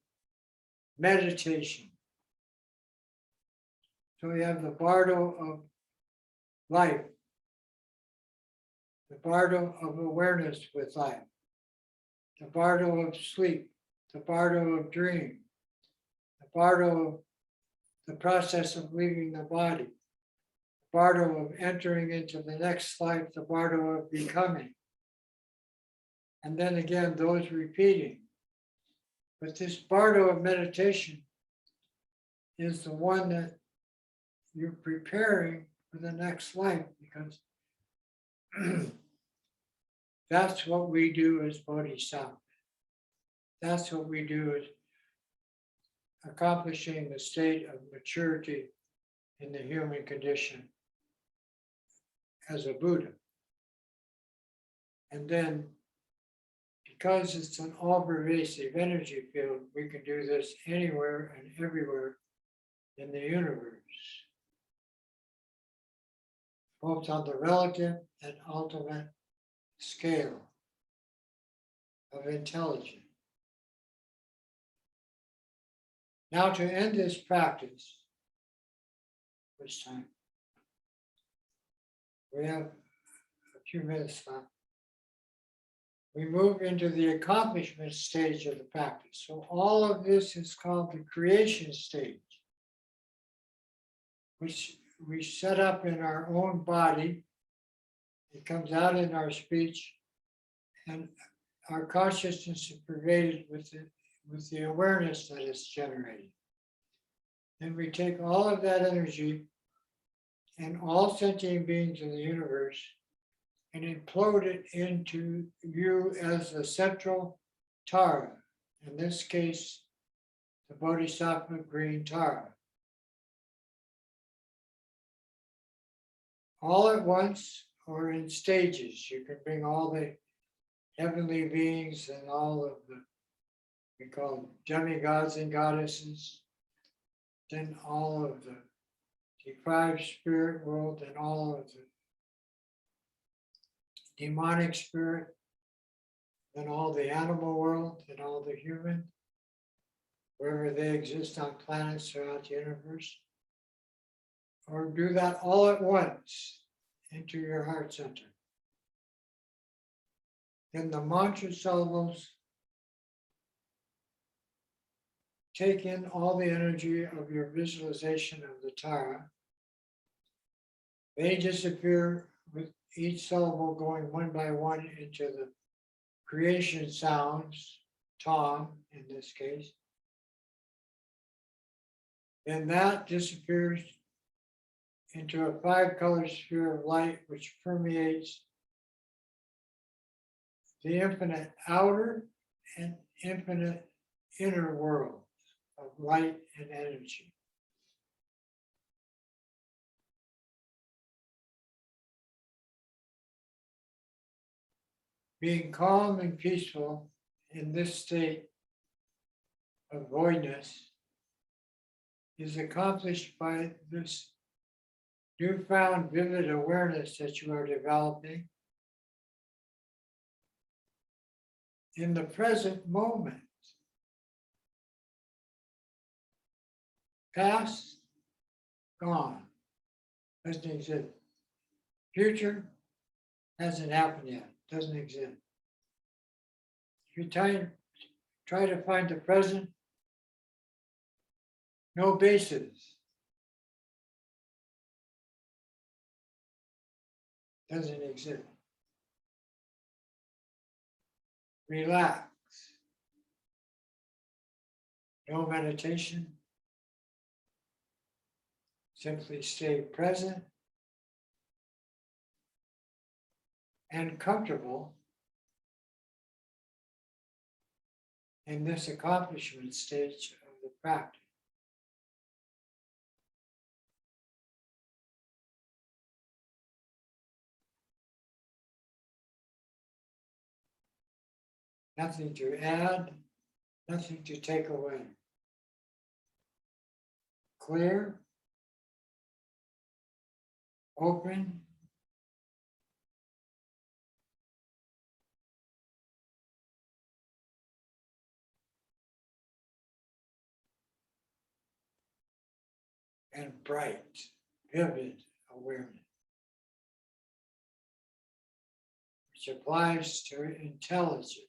Speaker 1: Meditation. So we have the Bardo of life, the Bardo of awareness with life, the Bardo of sleep, the Bardo of dream, the Bardo of the process of leaving the body, the Bardo of entering into the next life, the Bardo of becoming. And then again, those repeating. But this Bardo of meditation is the one that you're preparing for the next life, because that's what we do as bodhisattvas. That's what we do as accomplishing the state of maturity in the human condition as a Buddha. And then, because it's an all-pervasive energy field, we can do this anywhere and everywhere in the universe, both on the relative and ultimate scale of intelligence. Now, to end this practice, which time? We have a few minutes left. We move into the accomplishment stage of the practice. So all of this is called the creation stage, which we set up in our own body. It comes out in our speech, and our consciousness is pervaded with with the awareness that it's generating. Then we take all of that energy and all sentient beings in the universe and implode it into you as the central Tara. In this case, the Bodhisattva green Tara. All at once or in stages. You can bring all the heavenly beings and all of the, we call them demigods and goddesses, then all of the deprived spirit world and all of the demonic spirit, then all the animal world and all the human, wherever they exist on planets throughout the universe. Or do that all at once into your heart center. Then the mantra syllables take in all the energy of your visualization of the Tara. They disappear with each syllable going one by one into the creation sounds, Tom in this case. Then that disappears into a 5-color sphere of light which permeates the infinite outer and infinite inner world of light and energy. Being calm and peaceful in this state of voidness is accomplished by this newfound vivid awareness that you are developing in the present moment. Past, gone, doesn't exist. Future hasn't happened yet, doesn't exist. If you try to find the present, no basis. Doesn't exist. Relax. No meditation. Simply stay present and comfortable in this accomplishment stage of the practice. Nothing to add, nothing to take away. Clear, open, and bright, vivid awareness, which applies to intelligence.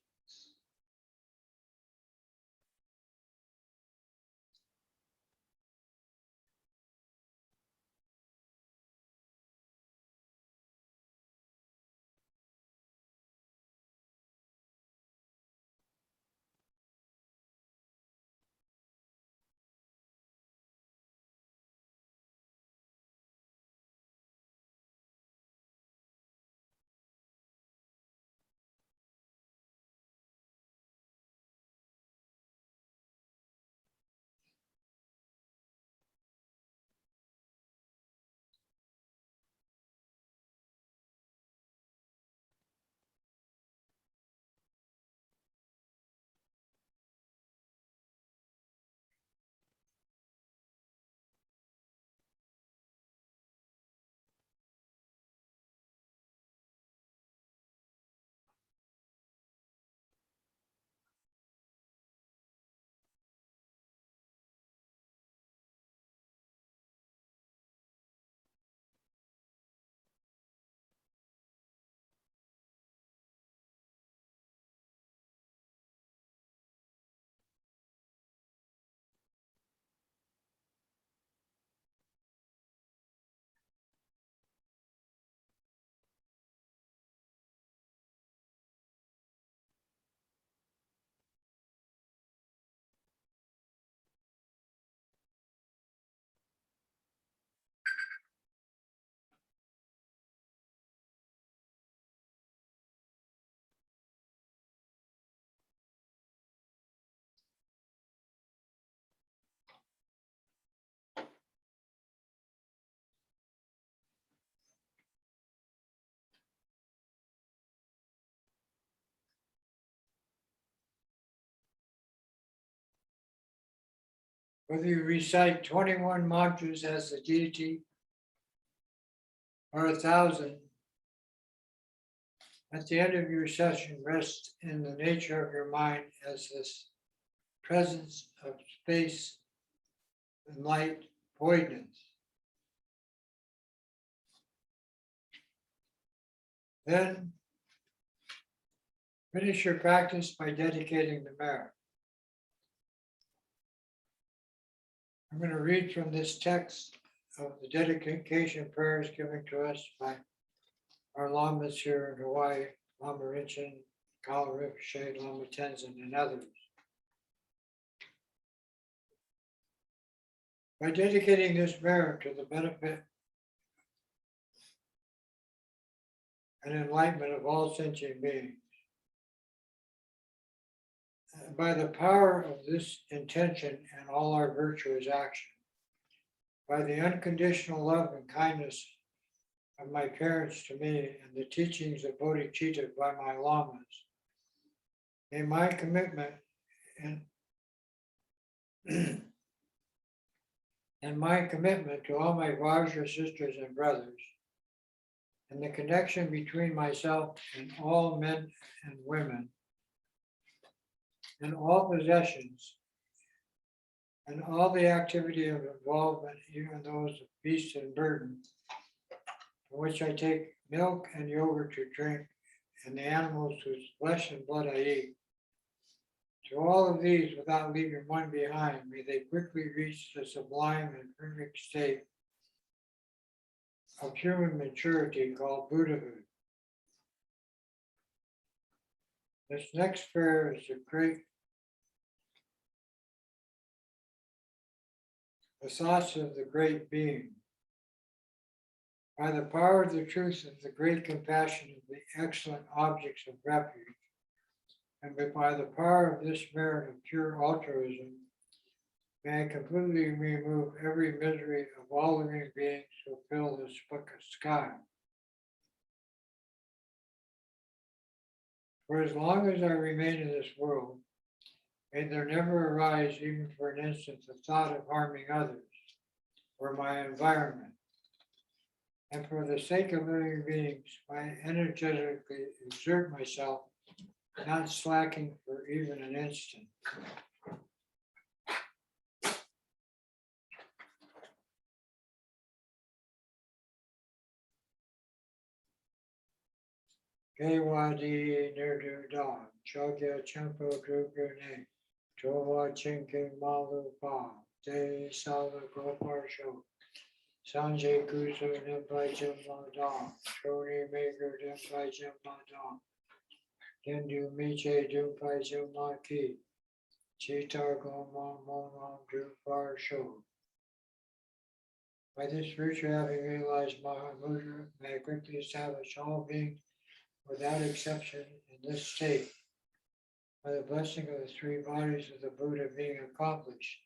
Speaker 1: Whether you recite 21 mantras as the deity or 1,000, at the end of your session, rest in the nature of your mind as this presence of space and light voidness. Then finish your practice by dedicating the merit. I'm going to read from this text of the dedication prayers given to us by our lamas here in Hawaii, Lama Rinchen, Kala Rinpoche, Lama Tenzin, and others. By dedicating this merit to the benefit and enlightenment of all sentient beings, by the power of this intention and all our virtuous action, by the unconditional love and kindness of my parents to me and the teachings of Bodhicitta by my lamas, may my commitment and my commitment to all my Vajra sisters and brothers, and the connection between myself and all men and women, and all possessions, and all the activity of involvement, even those of beast and burden, in which I take milk and yogurt to drink, and the animals whose flesh and blood I eat. To all of these, without leaving one behind, may they quickly reach the sublime and perfect state of human maturity called Buddhahood. This next prayer is the thoughts of the great being. By the power of the truth of the great compassion of the excellent objects of refuge, and by the power of this merit of pure altruism, may I completely remove every misery of all living beings who fill this sky. For as long as I remain in this world, may there never arise, even for an instant, the thought of harming others or my environment. And for the sake of living beings, I energetically exert myself, not slacking for even an instant. Gewadi Nirdu Dog, Chogya Chempo Drugune, Chova Chinking Malu Pa, De Sala Gopar Show, Sanjay Kusu Nimpai Jimla Dog, Tony Maker Dimpai Jimla Dog, Hindu Miche Dumpai Jimla Ki, Chitar Goma Monam Dupar Show. By this virtue, having realized Mahamudra, may I quickly establish all beings without exception in this state, by the blessing of the three bodies of the Buddha being accomplished,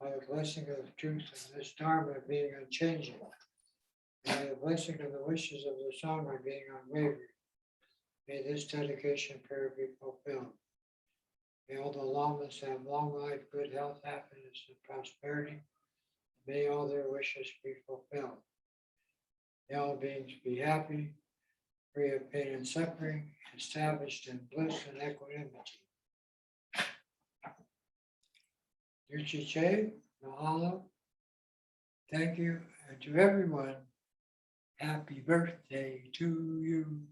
Speaker 1: by the blessing of the truth of this Dharma being unchanging, and by the blessing of the wishes of the Sangha being unwavering, may this dedication prayer be fulfilled. May all the lamas have long life, good health, happiness, and prosperity. May all their wishes be fulfilled. May all beings be happy, free of pain and suffering, established in bliss and equanimity. Yuchiche, mahalo, thank you, and to everyone, happy birthday to you.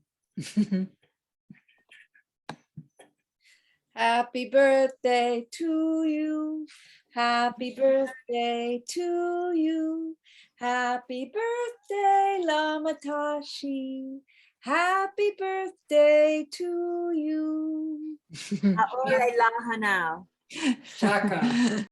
Speaker 3: Happy birthday to you. Happy birthday to you. Happy birthday, Lama Tashi. Happy birthday to you.
Speaker 4: Aolay laha now.
Speaker 1: Saka.